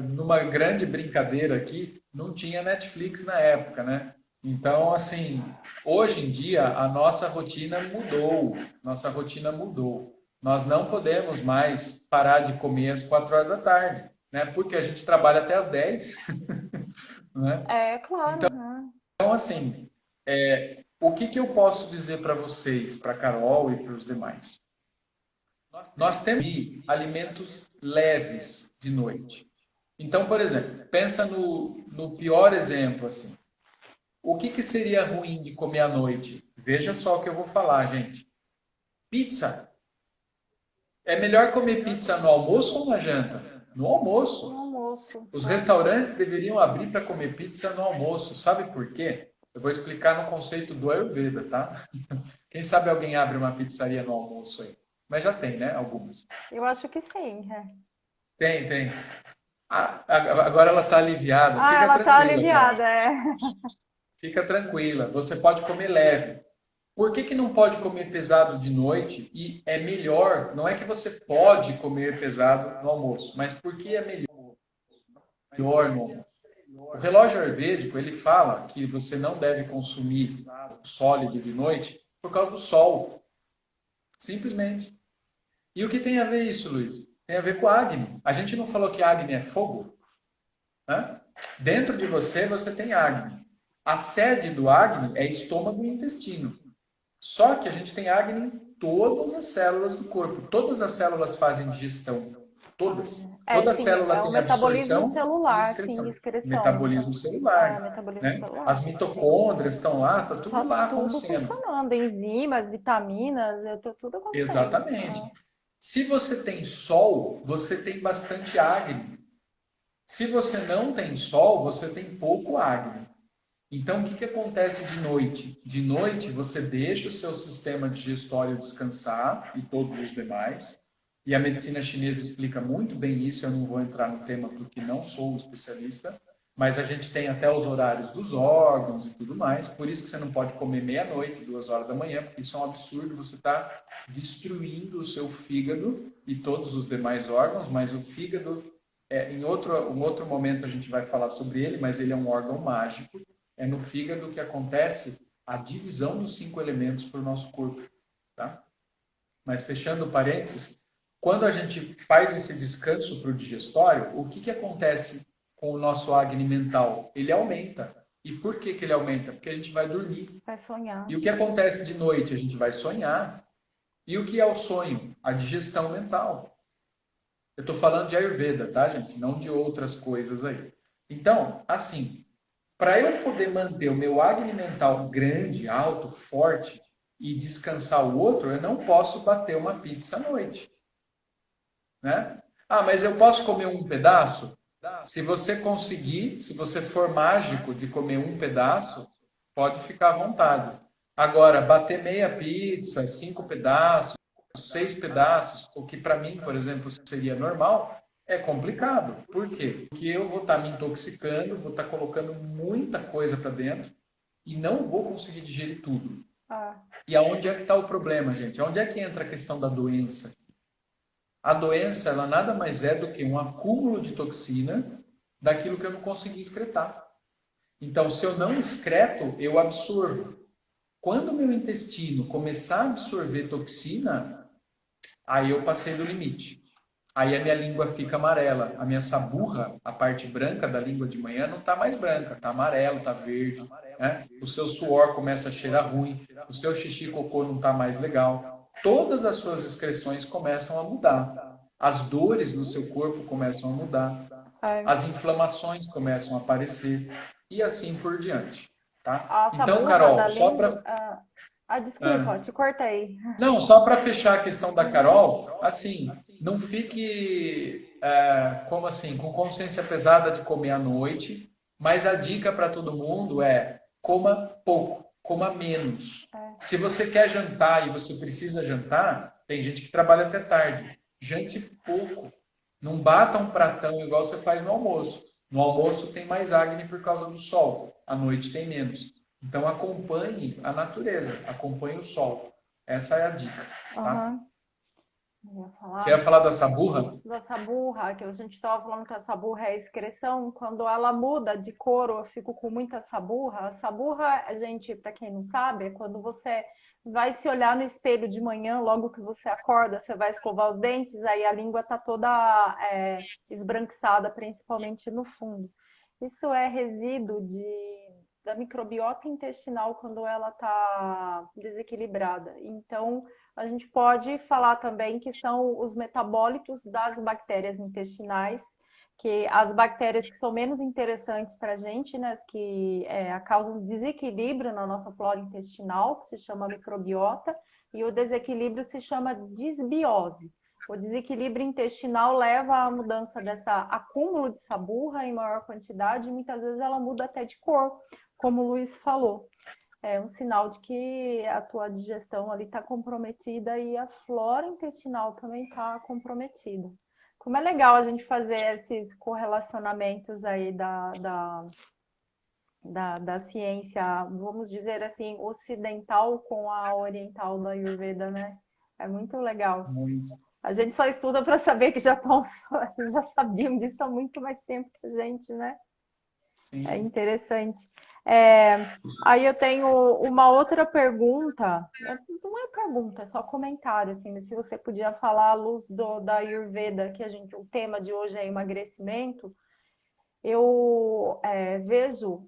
Numa grande brincadeira aqui, não tinha Netflix na época, né? Então, assim, hoje em dia a nossa rotina mudou, Nós não podemos mais parar de comer às 4 horas da tarde, né? Porque a gente trabalha até às 10, né? Claro. Né? Então, assim, o que que eu posso dizer para vocês, para a Carol e para os demais? Nós temos alimentos leves de noite. Então, por exemplo, pensa no pior exemplo, assim. O que que seria ruim de comer à noite? Veja só o que eu vou falar, gente. Pizza. É melhor comer pizza no almoço ou na janta? No No almoço. almoço. Os Né? restaurantes deveriam abrir para comer pizza no almoço. Sabe por quê? Eu vou explicar no conceito do Ayurveda, tá? Quem sabe alguém abre uma pizzaria no almoço aí? Mas já tem, né? Algumas. Eu acho que sim. Tem, tem. Agora ela está aliviada. Ah, Fica ela tá tranquila, cara. aliviada. Fica tranquila. Você pode comer leve. Por que que não pode comer pesado de noite? E é melhor, não é que você pode comer pesado no almoço, mas por que é melhor no almoço? O relógio ayurvédico, ele fala que você não deve consumir sólido de noite por causa do sol. Simplesmente. E o que tem a ver isso, Luiz? Tem a ver com Agni. A gente não falou que Agni é fogo? Né? Dentro de você, você tem Agni. A sede do Agni é estômago e intestino. Só que a gente tem Agni em todas as células do corpo. Todas as células fazem digestão. Todas. É, Toda sim, é célula o tem metabolismo absorção e celular, sim, excreção. excreção. Metabolismo É, celular, metabolismo né? celular. As mitocôndrias estão lá, tá tudo Tá lá tudo acontecendo. funcionando, enzimas, vitaminas, tudo acontecendo. Exatamente. Se você tem sol, você tem bastante Agni. Se você não tem sol, você tem pouco Agni. Então, o que, que acontece de noite? De noite, você deixa o seu sistema digestório descansar e todos os demais. E a medicina chinesa explica muito bem isso. Eu não vou entrar no tema porque não sou especialista. Mas a gente tem até os horários dos órgãos e tudo mais. Por isso que você não pode comer meia-noite, 2 horas da manhã, porque isso é um absurdo. Você está destruindo o seu fígado e todos os demais órgãos. Mas o fígado, em um outro momento a gente vai falar sobre ele, mas ele é um órgão mágico. É no fígado que acontece a divisão dos 5 elementos para o nosso corpo. Tá? Mas fechando parênteses, quando a gente faz esse descanso para o digestório, o que, que acontece com o nosso Agni mental? Ele aumenta. E por que, que ele aumenta? Porque a gente vai dormir. Vai sonhar. E o que acontece de noite? A gente vai sonhar. E o que é o sonho? A digestão mental. Eu estou falando de Ayurveda, tá, gente? Não de outras coisas aí. Então, assim, para eu poder manter o meu Agni mental grande, alto, forte e descansar o outro, eu não posso bater uma pizza à noite. Né? Ah, mas eu posso comer um pedaço? Se você conseguir, se você for mágico de comer um pedaço, pode ficar à vontade. Agora, bater meia pizza, 5 pedaços, 6 pedaços, o que para mim, por exemplo, seria normal, é complicado. Por quê? Porque eu vou estar me intoxicando, vou estar colocando muita coisa para dentro e não vou conseguir digerir tudo. E aonde é que está o problema, gente? Aonde é que entra a questão da doença? A doença, ela nada mais é do que um acúmulo de toxina daquilo que eu não consegui excretar. Então, se eu não excreto, eu absorvo. Quando o meu intestino começar a absorver toxina, aí eu passei do limite. Aí a minha língua fica amarela. A minha saburra, a parte branca da língua de manhã, não está mais branca, está amarelo, está verde. Né? O seu suor começa a cheirar ruim. O seu xixi cocô não está mais legal. Todas as suas excreções começam a mudar. As dores no seu corpo começam a mudar. As inflamações começam a aparecer. E assim por diante. Tá? A Então, saburra da Carol, só língua. para. Desculpa, te cortei. Não, só para fechar a questão da Carol, assim, não fique, como assim, com consciência pesada de comer à noite, mas a dica para todo mundo é coma pouco, coma menos. Se você quer jantar e você precisa jantar, tem gente que trabalha até tarde, jante pouco. Não bata um pratão igual você faz no almoço. No almoço tem mais acne por causa do sol, à noite tem menos. Então acompanhe a natureza, acompanhe o sol. Essa é a dica, tá? Você ia falar da saburra? Da saburra, que a gente estava falando que a saburra é a excreção. Quando ela muda de cor, eu fico com muita saburra. A saburra, gente, para quem não sabe, é quando você vai se olhar no espelho de manhã, logo que você acorda, você vai escovar os dentes, aí a língua está toda esbranquiçada, principalmente no fundo. Isso é resíduo da microbiota intestinal quando ela está desequilibrada. Então, a gente pode falar também que são os metabólitos das bactérias intestinais, que as bactérias que são menos interessantes para a gente, né, que causam desequilíbrio na nossa flora intestinal, que se chama microbiota, e o desequilíbrio se chama disbiose. O desequilíbrio intestinal leva à mudança dessa acúmulo de saburra em maior quantidade, e muitas vezes ela muda até de cor, como o Luiz falou. É um sinal de que a tua digestão ali está comprometida e a flora intestinal também está comprometida. Como é legal a gente fazer esses correlacionamentos aí da ciência, vamos dizer assim, ocidental com a oriental da Ayurveda, né? É muito legal. Muito. A gente só estuda para saber que já sabiam disso há muito mais tempo que a gente, né? Sim. É interessante. Aí eu tenho uma outra pergunta. Não é pergunta, é só comentário, assim, se você podia falar à luz da Ayurveda, que o tema de hoje é emagrecimento. Eu vejo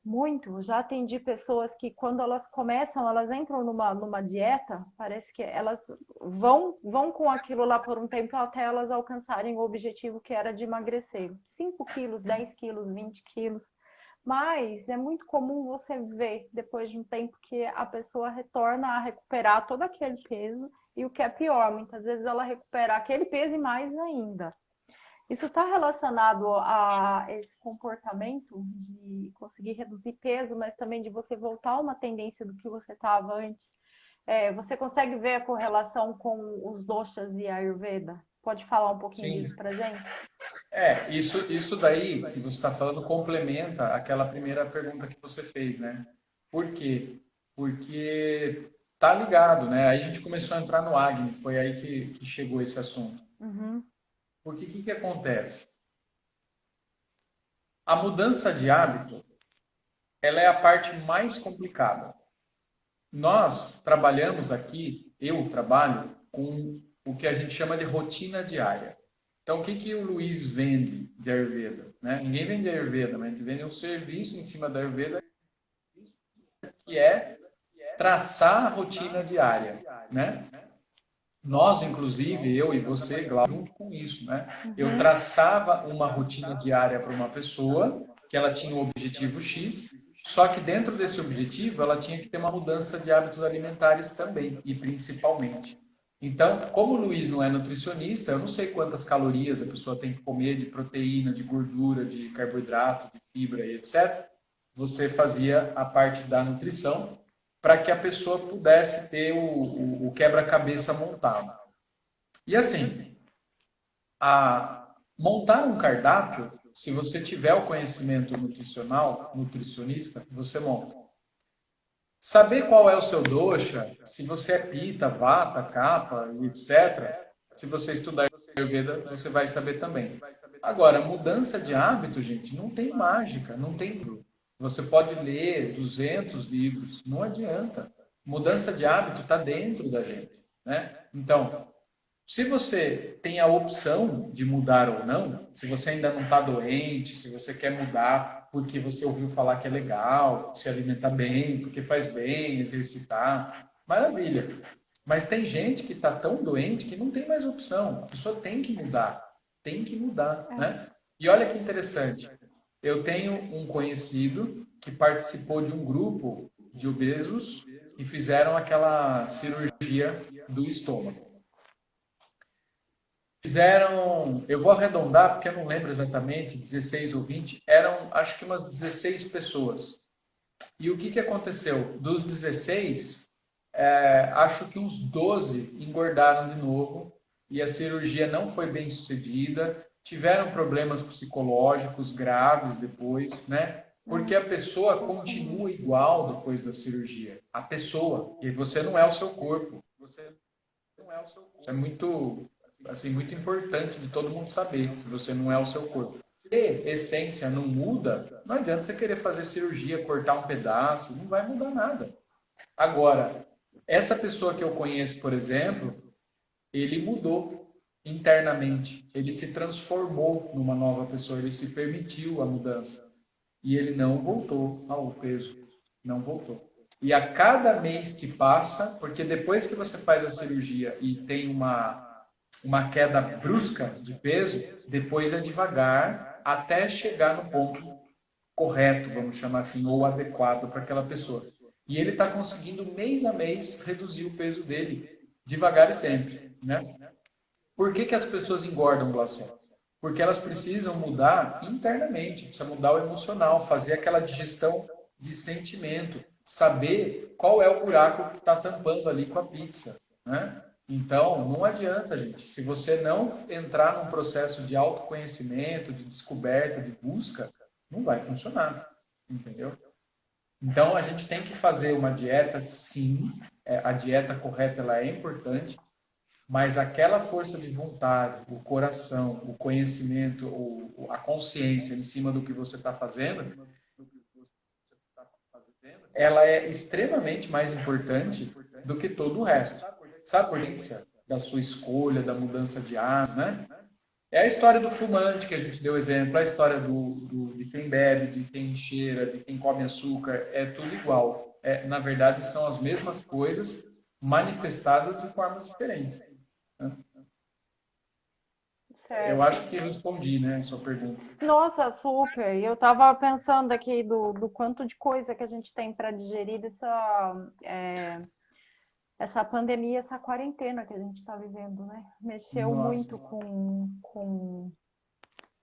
muito, já atendi pessoas que quando elas começam, elas entram numa dieta, parece que elas vão com aquilo lá por um tempo até elas alcançarem o objetivo que era de emagrecer 5 quilos, 10 quilos, 20 quilos. Mas é muito comum você ver, depois de um tempo, que a pessoa retorna a recuperar todo aquele peso e o que é pior, muitas vezes ela recupera aquele peso e mais ainda. Isso está relacionado a esse comportamento de conseguir reduzir peso, mas também de você voltar a uma tendência do que você estava antes. Você consegue ver a correlação com os doshas e a Ayurveda? Pode falar um pouquinho Sim. disso para gente? Isso daí que você está falando complementa aquela primeira pergunta que você fez, né? Por quê? Porque tá ligado, né? Aí a gente começou a entrar no Agni, foi aí que chegou esse assunto. Uhum, Porque o que acontece? A mudança de hábito, ela é a parte mais complicada. Nós trabalhamos aqui, eu trabalho com o que a gente chama de rotina diária. Então, o que o Luiz vende de Ayurveda? Né? Ninguém vende Ayurveda, mas a gente vende um serviço em cima da Ayurveda que é traçar a rotina diária, né? Nós, inclusive, eu e você, Glaucio, junto com isso, né? Eu traçava uma rotina diária para uma pessoa que ela tinha um objetivo X, só que dentro desse objetivo ela tinha que ter uma mudança de hábitos alimentares também, e principalmente. Então, como o Luiz não é nutricionista, eu não sei quantas calorias a pessoa tem que comer de proteína, de gordura, de carboidrato, de fibra e etc. Você fazia a parte da nutrição para que a pessoa pudesse ter o quebra-cabeça montado. E assim, montar um cardápio, se você tiver o conhecimento nutricional, nutricionista, você monta. Saber qual é o seu dosha, se você é pita, vata, kapha, etc. Se você estudar Ayurveda, você vai saber também. Agora, mudança de hábito, gente, não tem mágica, não tem. Você pode ler 200 livros, não adianta. Mudança de hábito está dentro da gente, né? Então, se você tem a opção de mudar ou não, se você ainda não está doente, se você quer mudar porque você ouviu falar que é legal, se alimentar bem, porque faz bem, exercitar, maravilha. Mas tem gente que está tão doente que não tem mais opção. A pessoa tem que mudar, né? E olha que interessante. Eu tenho um conhecido que participou de um grupo de obesos que fizeram aquela cirurgia do estômago. Fizeram, eu vou arredondar porque eu não lembro exatamente, 16 ou 20, eram acho que umas 16 pessoas. E o que aconteceu? Dos 16, acho que uns 12 engordaram de novo e a cirurgia não foi bem sucedida, tiveram problemas psicológicos graves depois, né? Porque a pessoa continua igual depois da cirurgia. A pessoa, e você não é o seu corpo. Você não é o seu corpo. Isso é muito, assim, muito importante de todo mundo saber que você não é o seu corpo. Se a essência não muda, não adianta você querer fazer cirurgia, cortar um pedaço, não vai mudar nada. Agora, essa pessoa que eu conheço, por exemplo, ele mudou internamente, ele se transformou numa nova pessoa, ele se permitiu a mudança e ele não voltou ao peso, não voltou. E a cada mês que passa, porque depois que você faz a cirurgia e tem uma queda brusca de peso, depois é devagar até chegar no ponto correto, vamos chamar assim, ou adequado para aquela pessoa. E ele está conseguindo mês a mês reduzir o peso dele, devagar e sempre, né? Por que as pessoas engordam, Glaucio? Porque elas precisam mudar internamente, precisa mudar o emocional, fazer aquela digestão de sentimento, saber qual é o buraco que está tampando ali com a pizza, né? Então, não adianta, gente. Se você não entrar num processo de autoconhecimento, de descoberta, de busca, não vai funcionar, entendeu? Então, a gente tem que fazer uma dieta, sim. A dieta correta ela é importante, mas aquela força de vontade, o coração, o conhecimento, a consciência em cima do que você está fazendo, ela é extremamente mais importante do que todo o resto. Sabe por quê? Da sua escolha, da mudança de hábito, né? É a história do fumante que a gente deu exemplo, a história de quem bebe, de quem cheira, de quem come açúcar, é tudo igual. Na verdade, são as mesmas coisas manifestadas de formas diferentes, né? Eu Certo. acho que respondi, né, a sua pergunta. Nossa, super. E eu estava pensando aqui do quanto de coisa que a gente tem para digerir essa pandemia, essa quarentena que a gente está vivendo, né? Mexeu Nossa. muito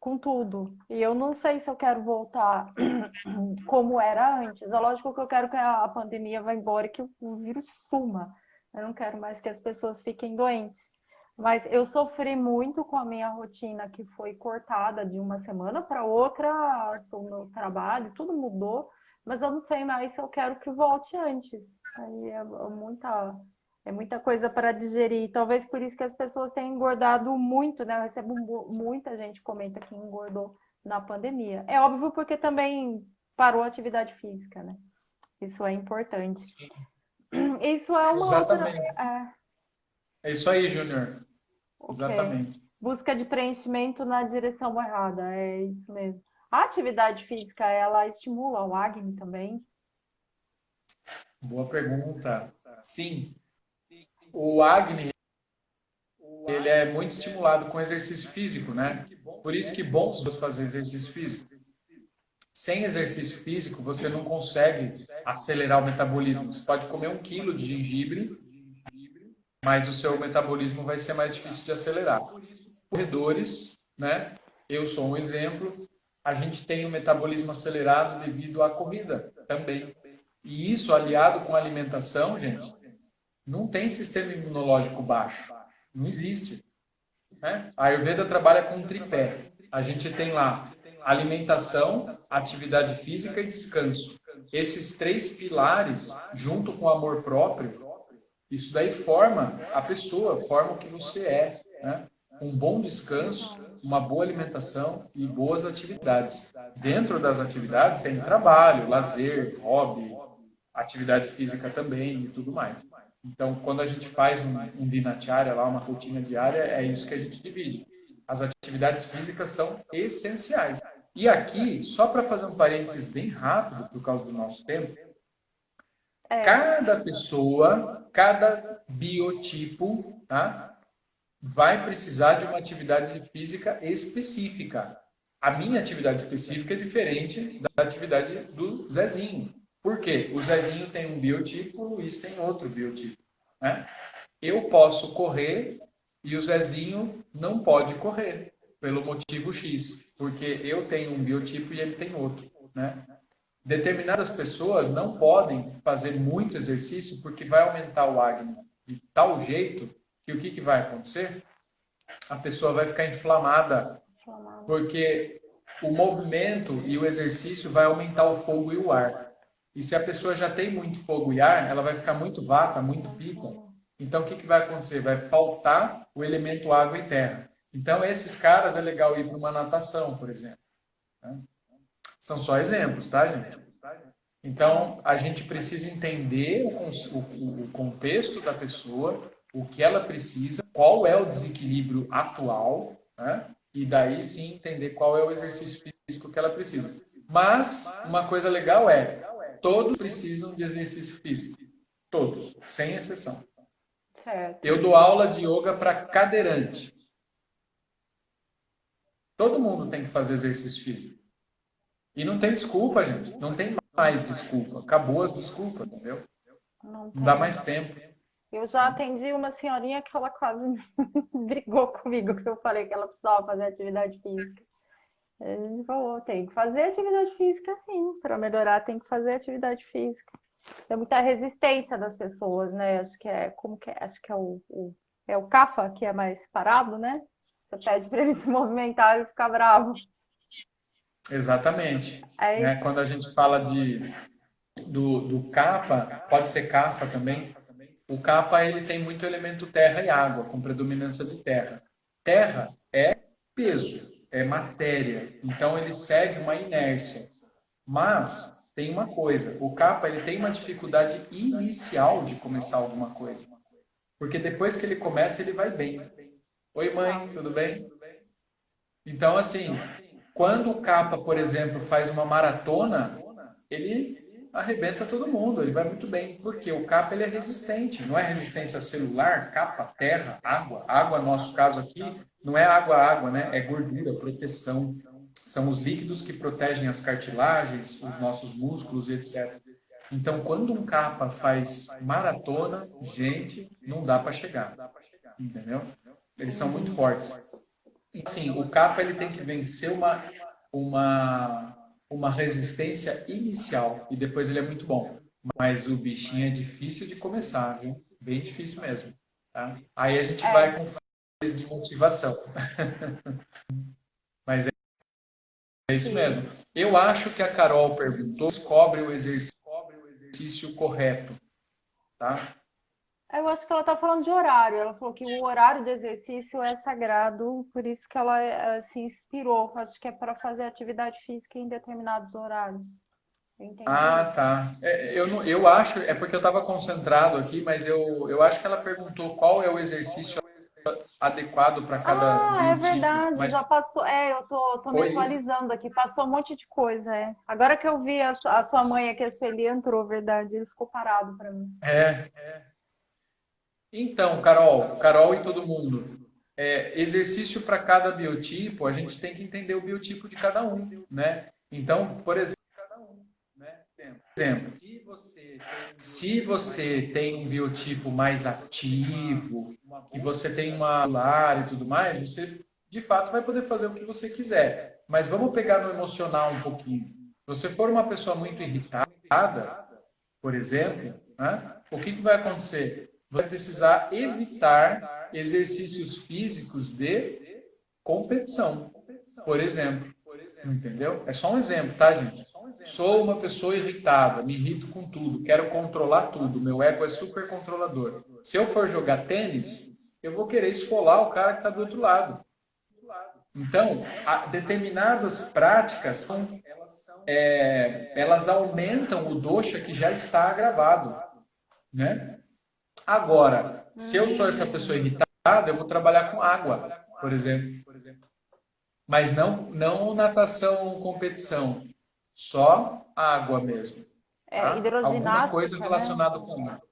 com tudo. E eu não sei se eu quero voltar como era antes. É lógico que eu quero que a pandemia vá embora e que o vírus suma. Eu não quero mais que as pessoas fiquem doentes. Mas eu sofri muito com a minha rotina, que foi cortada de uma semana para outra, o meu trabalho, tudo mudou, mas eu não sei mais se eu quero que volte antes. Aí é muita coisa para digerir. Talvez por isso que as pessoas tenham engordado muito, né? Eu recebo muita gente comenta que engordou na pandemia. É óbvio porque também parou a atividade física, né? Isso é importante. Sim, Isso é uma outra. exatamente. É isso aí, Júnior. Ok. Exatamente. Busca de preenchimento na direção errada, é isso mesmo. A atividade física, ela estimula o acne também? Boa pergunta. Sim, o Agni, ele é muito estimulado com exercício físico, né? Por isso que é bom você fazer exercício físico. Sem exercício físico, você não consegue acelerar o metabolismo. Você pode comer 1 quilo de gengibre, mas o seu metabolismo vai ser mais difícil de acelerar. Corredores, né? Eu sou um exemplo. A gente tem um metabolismo acelerado devido à corrida também. E isso aliado com a alimentação, gente, não tem sistema imunológico baixo. Não existe, né? A Ayurveda trabalha com um tripé. A gente tem lá alimentação, atividade física e descanso. Esses três pilares, junto com o amor próprio, isso daí forma a pessoa, forma o que você é, né? Um bom descanso, uma boa alimentação e boas atividades. Dentro das atividades tem trabalho, lazer, hobby, atividade física também e tudo mais. Então, quando a gente faz um dinacharya lá, uma rotina diária, é isso que a gente divide. As atividades físicas são essenciais. E aqui, só para fazer um parênteses bem rápido, por causa do nosso tempo, É, cada pessoa, cada biotipo, tá, vai precisar de uma atividade física específica. A minha atividade específica é diferente da atividade do Zezinho. Por quê? O Zezinho tem um biotipo, o Luiz tem outro biotipo, né? Eu posso correr e o Zezinho não pode correr, pelo motivo X, porque eu tenho um biotipo e ele tem outro, né? Determinadas pessoas não podem fazer muito exercício porque vai aumentar o acne de tal jeito que o que vai acontecer? A pessoa vai ficar inflamada porque o movimento e o exercício vai aumentar o fogo e o ar. E se a pessoa já tem muito fogo e ar, ela vai ficar muito vata, muito pita. Então o que vai acontecer? Vai faltar o elemento água e terra. Então esses caras é legal ir para uma natação, por exemplo, né? São só exemplos, tá, gente? Então, a gente precisa entender o contexto da pessoa, o que ela precisa, qual é o desequilíbrio atual, né? E daí sim entender qual é o exercício físico que ela precisa. Mas, uma coisa legal é, todos precisam de exercício físico. Todos, sem exceção. certo. Eu dou aula de yoga para cadeirante. Todo mundo tem que fazer exercício físico. E não tem desculpa, gente. Não tem mais desculpa. Acabou as desculpas, entendeu? Não Não dá tem. mais tempo. Eu já atendi uma senhorinha que ela quase brigou comigo, que eu falei que ela precisava fazer atividade física. Ele falou, tem que fazer atividade física sim, para melhorar tem que fazer atividade física. Tem muita resistência das pessoas, né? Acho que é, como que é? Acho que é é o CAFA, que é mais parado, né? Você pede para ele se movimentar e ficar bravo. Exatamente. É Né? isso. Quando a gente fala do capa, pode ser cafa também. O capa ele tem muito elemento terra e água, com predominância de terra. Terra é peso, é matéria. Então ele segue uma inércia. Mas tem uma coisa, o capa ele tem uma dificuldade inicial de começar alguma coisa. Porque depois que ele começa, ele vai bem. Oi, Tá. mãe, tudo bem? Então, assim, quando o capa, por exemplo, faz uma maratona, ele arrebenta todo mundo, ele vai muito bem, porque o capa ele é resistente, não é resistência celular, capa, terra, água. Água, no nosso caso aqui, não é água, né? É gordura, proteção. São os líquidos que protegem as cartilagens, os nossos músculos, etc. Então, quando um capa faz maratona, gente, não dá para chegar, entendeu? Eles são muito fortes. Assim, o capa ele tem que vencer uma, uma resistência inicial e depois ele é muito bom. Mas o bichinho é difícil de começar, viu? Bem difícil mesmo. Tá? Aí a gente vai com fase de motivação. Mas é isso mesmo. Eu acho que a Carol perguntou, descobre o exercício correto, tá? Eu acho que ela está falando de horário. Ela falou que o horário de exercício é sagrado, por isso que ela se inspirou. Acho que é para fazer atividade física em determinados horários. Entendi. Ah, tá. Eu acho, é porque eu estava concentrado aqui, mas eu acho que ela perguntou qual é o exercício adequado para cada É biotipo. verdade, Mas já passou. Eu tô me foi isso? atualizando aqui, passou um monte de coisa. Agora que eu vi a sua mãe aqui, a Sueli entrou, verdade, ele ficou parado para mim. É. Então, Carol e todo mundo, exercício para cada biotipo, a gente tem que entender o biotipo de cada um, né? Então, por exemplo, se você tem um biotipo mais ativo, que você tem uma lar e tudo mais, você de fato vai poder fazer o que você quiser. Mas vamos pegar no emocional um pouquinho. Se você for uma pessoa muito irritada, por exemplo, né, o que vai acontecer? Você vai precisar evitar exercícios físicos de competição, por exemplo. Entendeu? É só um exemplo, tá, gente? Sou uma pessoa irritada, me irrito com tudo, quero controlar tudo, meu ego é super controlador. Se eu for jogar tênis, eu vou querer esfolar o cara que está do outro lado. Então, determinadas práticas elas aumentam o dosha que já está agravado, né? Agora, se eu sou essa pessoa irritada, eu vou trabalhar com água, por exemplo. Mas não natação competição, só água mesmo. Tá? Alguma coisa Hidroginástica, né? relacionada com água.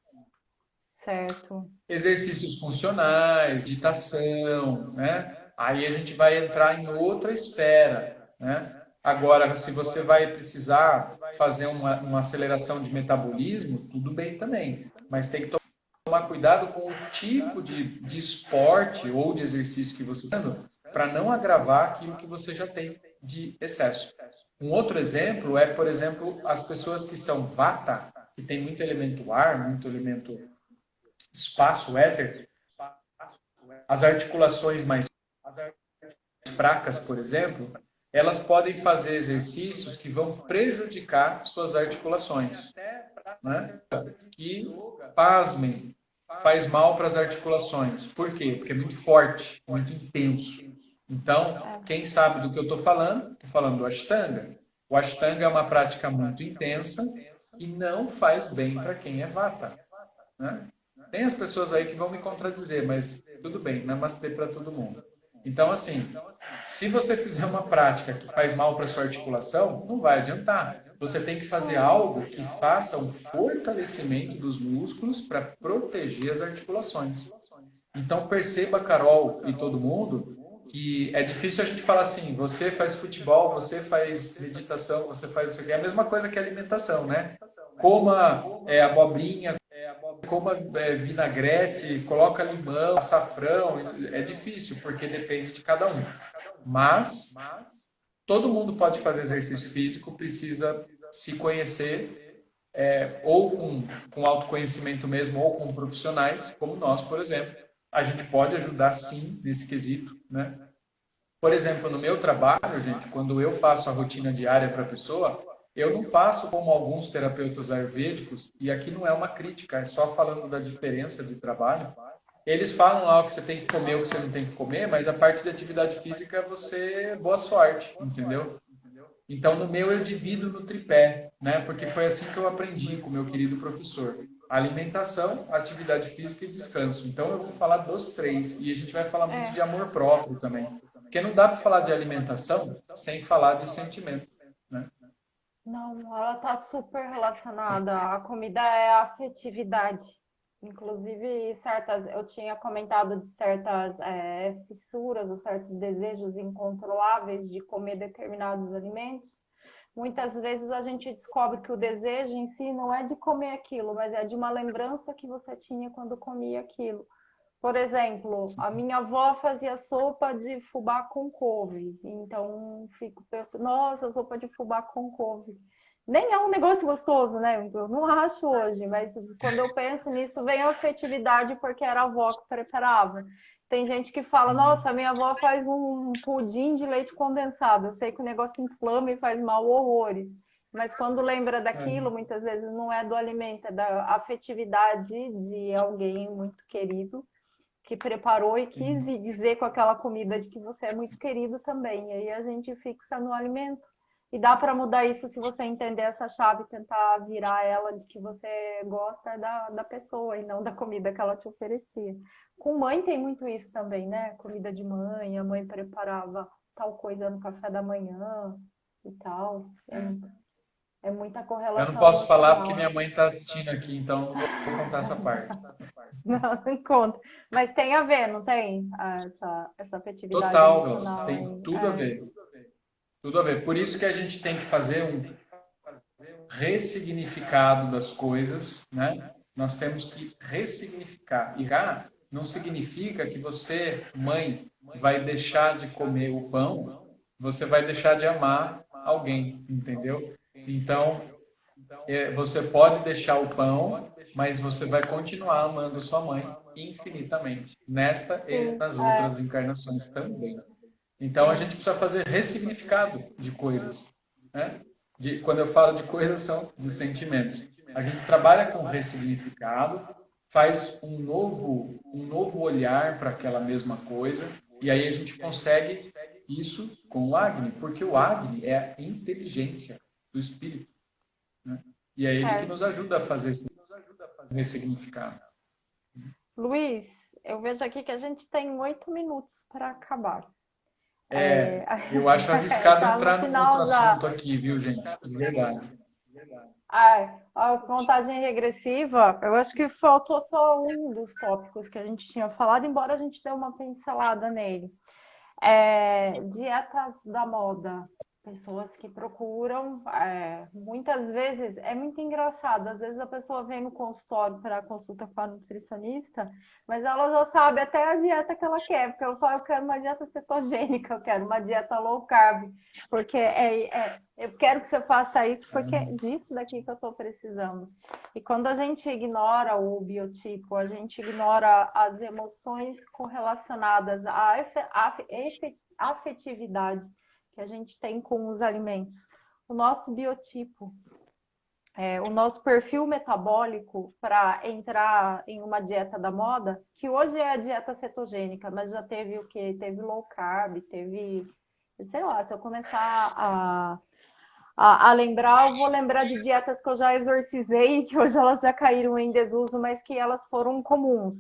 Certo. Exercícios funcionais, meditação, né? Aí a gente vai entrar em outra esfera, né? Agora, se você vai precisar fazer uma aceleração de metabolismo, tudo bem também. Mas tem que tomar cuidado com o tipo de esporte ou de exercício que você está fazendo, para não agravar aquilo que você já tem de excesso. Um outro exemplo é, por exemplo, as pessoas que são vata, que tem muito elemento ar, muito elemento espaço, éter, as articulações mais fracas, por exemplo, elas podem fazer exercícios que vão prejudicar suas articulações, né? Que, pasmem, faz mal para as articulações. Por quê? Porque é muito forte, muito intenso. Então, quem sabe do que eu estou falando do Ashtanga. O Ashtanga é uma prática muito intensa e não faz bem para quem é vata, né? Tem as pessoas aí que vão me contradizer, mas tudo bem, namastê para todo mundo. Então, assim, se você fizer uma prática que faz mal para sua articulação, não vai adiantar. Você tem que fazer algo que faça um fortalecimento dos músculos para proteger as articulações. Então, perceba, Carol e todo mundo, que é difícil a gente falar assim, você faz futebol, você faz meditação, você faz isso aqui. É a mesma coisa que alimentação, né? Coma abobrinha, coma vinagrete, coloca limão, açafrão. É difícil, porque depende de cada um. Mas todo mundo pode fazer exercício físico, precisa se conhecer, ou com autoconhecimento mesmo, ou com profissionais, como nós, por exemplo. A gente pode ajudar, sim, nesse quesito, né? Por exemplo, no meu trabalho, gente, quando eu faço a rotina diária para a pessoa, eu não faço como alguns terapeutas ayurvédicos, e aqui não é uma crítica, é só falando da diferença de trabalho. Eles falam lá o que você tem que comer, o que você não tem que comer, mas a parte de atividade física você, boa sorte, entendeu? Então, no meu eu divido no tripé, né? Porque foi assim que eu aprendi com o meu querido professor. Alimentação, atividade física e descanso. Então, eu vou falar dos três. E a gente vai falar muito de amor próprio também. Porque não dá para falar de alimentação sem falar de sentimento, né? Não, ela está super relacionada. A comida é a afetividade. Inclusive, eu tinha comentado de certas fissuras ou certos desejos incontroláveis de comer determinados alimentos. Muitas vezes a gente descobre que o desejo em si não é de comer aquilo, mas é de uma lembrança que você tinha quando comia aquilo. Por exemplo, a minha avó fazia sopa de fubá com couve. Então, fico pensando, nossa, sopa de fubá com couve. Nem é um negócio gostoso, né? Eu não acho hoje, mas quando eu penso nisso, vem a afetividade porque era a avó que preparava. Tem gente que fala, nossa, minha avó faz um pudim de leite condensado. Eu sei que o negócio inflama e faz mal horrores. Mas quando lembra daquilo, muitas vezes não é do alimento, é da afetividade de alguém muito querido que preparou e quis dizer com aquela comida de que você é muito querido também. E aí a gente fixa no alimento. E dá para mudar isso se você entender essa chave, tentar virar ela de que você gosta da pessoa e não da comida que ela te oferecia. Com mãe tem muito isso também, né? Comida de mãe, a mãe preparava tal coisa no café da manhã e tal. É muita Eu não correlação posso falar porque emocional. minha mãe está assistindo aqui, então não vou contar essa parte. Não, não conta. Mas tem a ver, não tem? Essa afetividade Total, Glaucio, emocional. tem tudo a ver. Tudo a ver. Por isso que a gente tem que fazer um ressignificado das coisas, né? Nós temos que ressignificar. E não significa que você, mãe, vai deixar de comer o pão, você vai deixar de amar alguém, entendeu? Então, você pode deixar o pão, mas você vai continuar amando sua mãe infinitamente, nesta e Sim, nas outras encarnações também. Então, a gente precisa fazer ressignificado de coisas, né? Quando eu falo de coisas, são de sentimentos. A gente trabalha com ressignificado, faz um novo olhar para aquela mesma coisa, e aí a gente consegue isso com o Agni, porque o Agni é a inteligência do espírito, né? E é ele que certo. nos ajuda a fazer esse ressignificado. Luiz, eu vejo aqui que a gente tem 8 minutos para acabar. Eu acho arriscado Tá no entrar num outro final já. assunto aqui, viu, gente? De verdade. A contagem regressiva, eu acho que faltou só um dos tópicos que a gente tinha falado, embora a gente dê uma pincelada nele. Dietas da moda, pessoas que procuram, muitas vezes, é muito engraçado, às vezes a pessoa vem no consultório para consulta com a nutricionista, mas ela já sabe até a dieta que ela quer, porque ela fala, eu quero uma dieta cetogênica, eu quero uma dieta low carb, porque eu quero que você faça isso, porque é disso daqui que eu estou precisando. E quando a gente ignora o biotipo, a gente ignora as emoções correlacionadas à afetividade que a gente tem com os alimentos, o nosso biotipo, o nosso perfil metabólico para entrar em uma dieta da moda, que hoje é a dieta cetogênica, mas já teve o quê? Teve low carb, teve, sei lá, se eu começar a lembrar, eu vou lembrar de dietas que eu já exorcizei, que hoje elas já caíram em desuso, mas que elas foram comuns.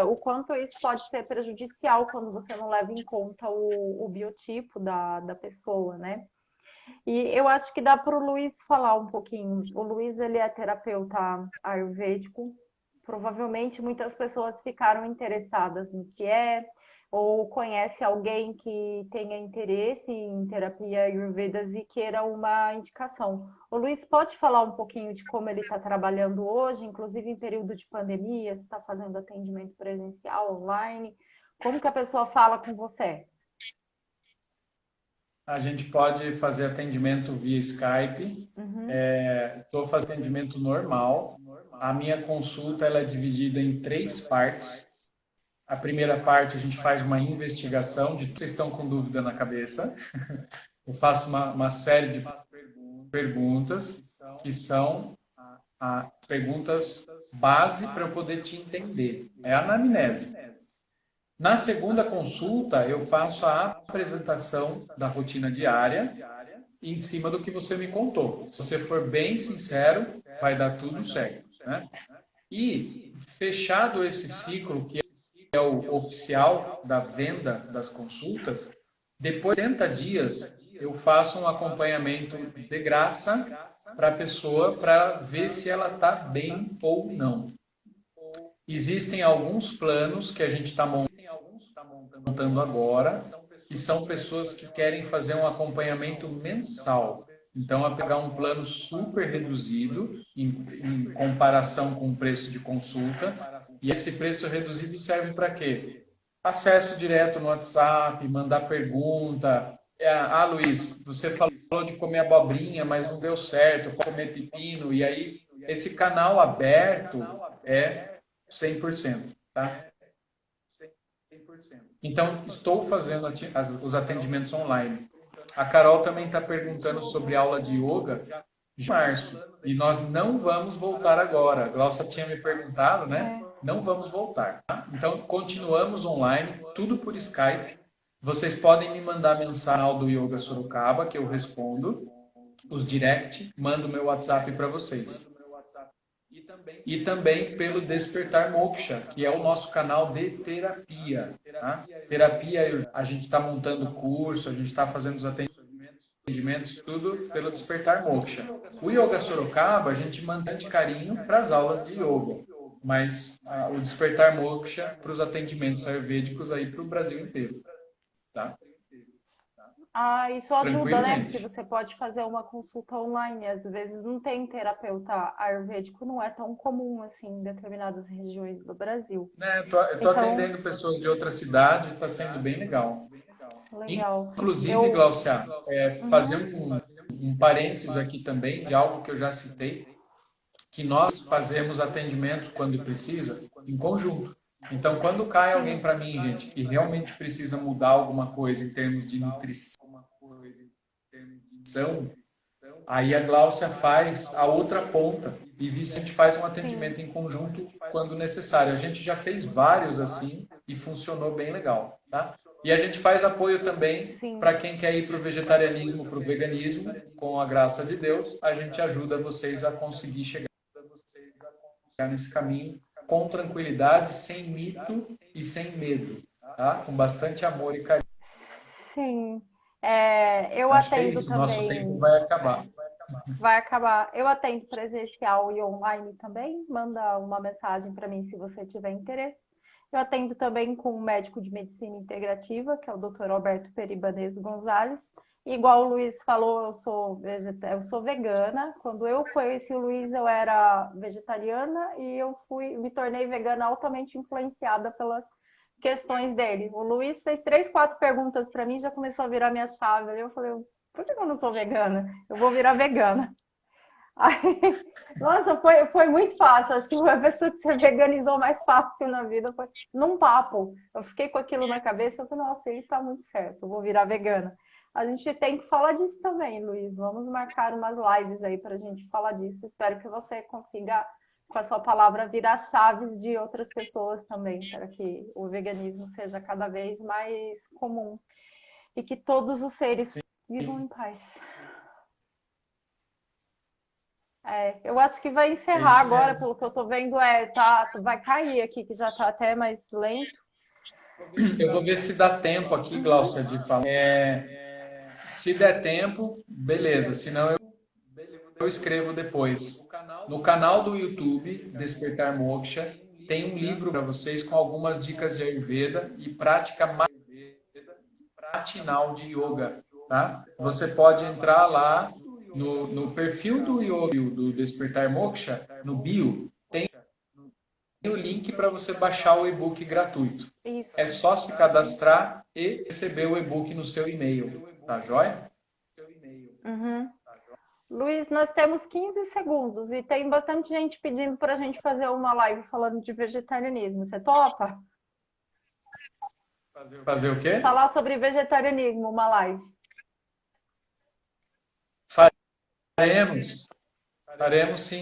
O quanto isso pode ser prejudicial quando você não leva em conta o biotipo da pessoa, né? E eu acho que dá para o Luiz falar um pouquinho. O Luiz, ele é terapeuta ayurvédico. Provavelmente muitas pessoas ficaram interessadas no que é, ou conhece alguém que tenha interesse em terapia Ayurvedas e queira uma indicação. O Luiz pode falar um pouquinho de como ele está trabalhando hoje, inclusive em período de pandemia, se está fazendo atendimento presencial, online, como que a pessoa fala com você? A gente pode fazer atendimento via Skype. Estou fazendo atendimento normal. A minha consulta ela é dividida em 3 partes. A primeira parte a gente faz uma investigação de vocês estão com dúvida na cabeça. Eu faço uma série de perguntas que são perguntas base para eu poder te entender. É a anamnese. Na segunda consulta, eu faço a apresentação da rotina diária em cima do que você me contou. Se você for bem sincero, vai dar tudo certo, né? E fechado esse ciclo, que é o oficial da venda das consultas, Depois de 60 dias, eu faço um acompanhamento de graça para a pessoa para ver se ela está bem ou não. Existem alguns planos que a gente está montando agora, que são pessoas que querem fazer um acompanhamento mensal. Então, a pegar um plano super reduzido em comparação com o preço de consulta. E esse preço reduzido serve para quê? Acesso direto no WhatsApp, mandar pergunta. Luiz, você falou de comer abobrinha, mas não deu certo, comer pepino. E aí, esse canal aberto é 100%, tá? Então, estou fazendo os atendimentos online. A Carol também está perguntando sobre aula de yoga de março. E nós não vamos voltar agora. A Glaucia tinha me perguntado, né? Não vamos voltar. Tá? Então, continuamos online, tudo por Skype. Vocês podem me mandar mensagem do Yoga Sorocaba, que eu respondo. Os direct, mando meu WhatsApp para vocês. E também pelo Despertar Moksha, que é o nosso canal de terapia. Tá? Terapia, a gente está montando curso, a gente está fazendo os atendimentos, tudo pelo Despertar Moksha. O Yoga Sorocaba, a gente mantém de carinho para as aulas de yoga, mas o Despertar Moksha para os atendimentos ayurvédicos aí para o Brasil inteiro. Tá? Isso ajuda, né? Porque você pode fazer uma consulta online. Às vezes não tem terapeuta ayurvédico, não é tão comum assim em determinadas regiões do Brasil. Eu tô atendendo pessoas de outra cidade, está sendo bem legal. Legal. Inclusive, Glaucia, fazer um parênteses aqui também de algo que eu já citei, que nós fazemos atendimento quando precisa, em conjunto. Então, quando cai alguém para mim, gente, que realmente precisa mudar alguma coisa em termos de nutrição, aí a Glaucia faz a outra ponta e a gente faz um atendimento em conjunto quando necessário. A gente já fez vários assim e funcionou bem legal, tá? E a gente faz apoio também para quem quer ir para o vegetarianismo, para o veganismo, com a graça de Deus, a gente ajuda vocês a conseguir chegar nesse caminho com tranquilidade, sem mito e sem medo, tá? Com bastante amor e carinho. Sim. Eu Acho que é atendo isso, também. nosso tempo vai acabar. Vai acabar. Eu atendo presencial e online também. Manda uma mensagem para mim se você tiver interesse. Eu atendo também com um médico de medicina integrativa, que é o Dr. Alberto Peribanês Gonzalez. Igual o Luiz falou, eu sou vegana. Quando eu conheci o Luiz, eu era vegetariana e eu me tornei vegana altamente influenciada pelas questões dele. O Luiz fez 3, 4 perguntas para mim, já começou a virar minha chave. Aí eu falei, por que eu não sou vegana? Eu vou virar vegana. Aí, nossa, foi muito fácil. Acho que a pessoa que se veganizou mais fácil na vida foi num papo. Eu fiquei com aquilo na cabeça, eu falei, nossa, ele tá muito certo, eu vou virar vegana. A gente tem que falar disso também, Luiz. Vamos marcar umas lives aí pra gente falar disso. Espero que você consiga, com a sua palavra, virar chaves de outras pessoas também, para que o veganismo seja cada vez mais comum e que todos os seres vivam em paz. Eu acho que vai encerrar agora, pelo que eu tô vendo, vai cair aqui, que já tá até mais lento. Eu vou ver se dá tempo aqui, Glaucia, de falar. Se der tempo, beleza, senão eu escrevo depois. No canal do YouTube, Despertar Moksha, tem um livro para vocês com algumas dicas de Ayurveda e prática matinal de yoga, tá? Você pode entrar lá no perfil do yoga do Despertar Moksha, no bio, tem o link para você baixar o e-book gratuito. Isso. É só se cadastrar e receber o e-book no seu e-mail, tá joia? Uhum. Luiz, nós temos 15 segundos e tem bastante gente pedindo para a gente fazer uma live falando de vegetarianismo. Você topa? Fazer o quê? Falar sobre vegetarianismo, uma live. Faremos sim.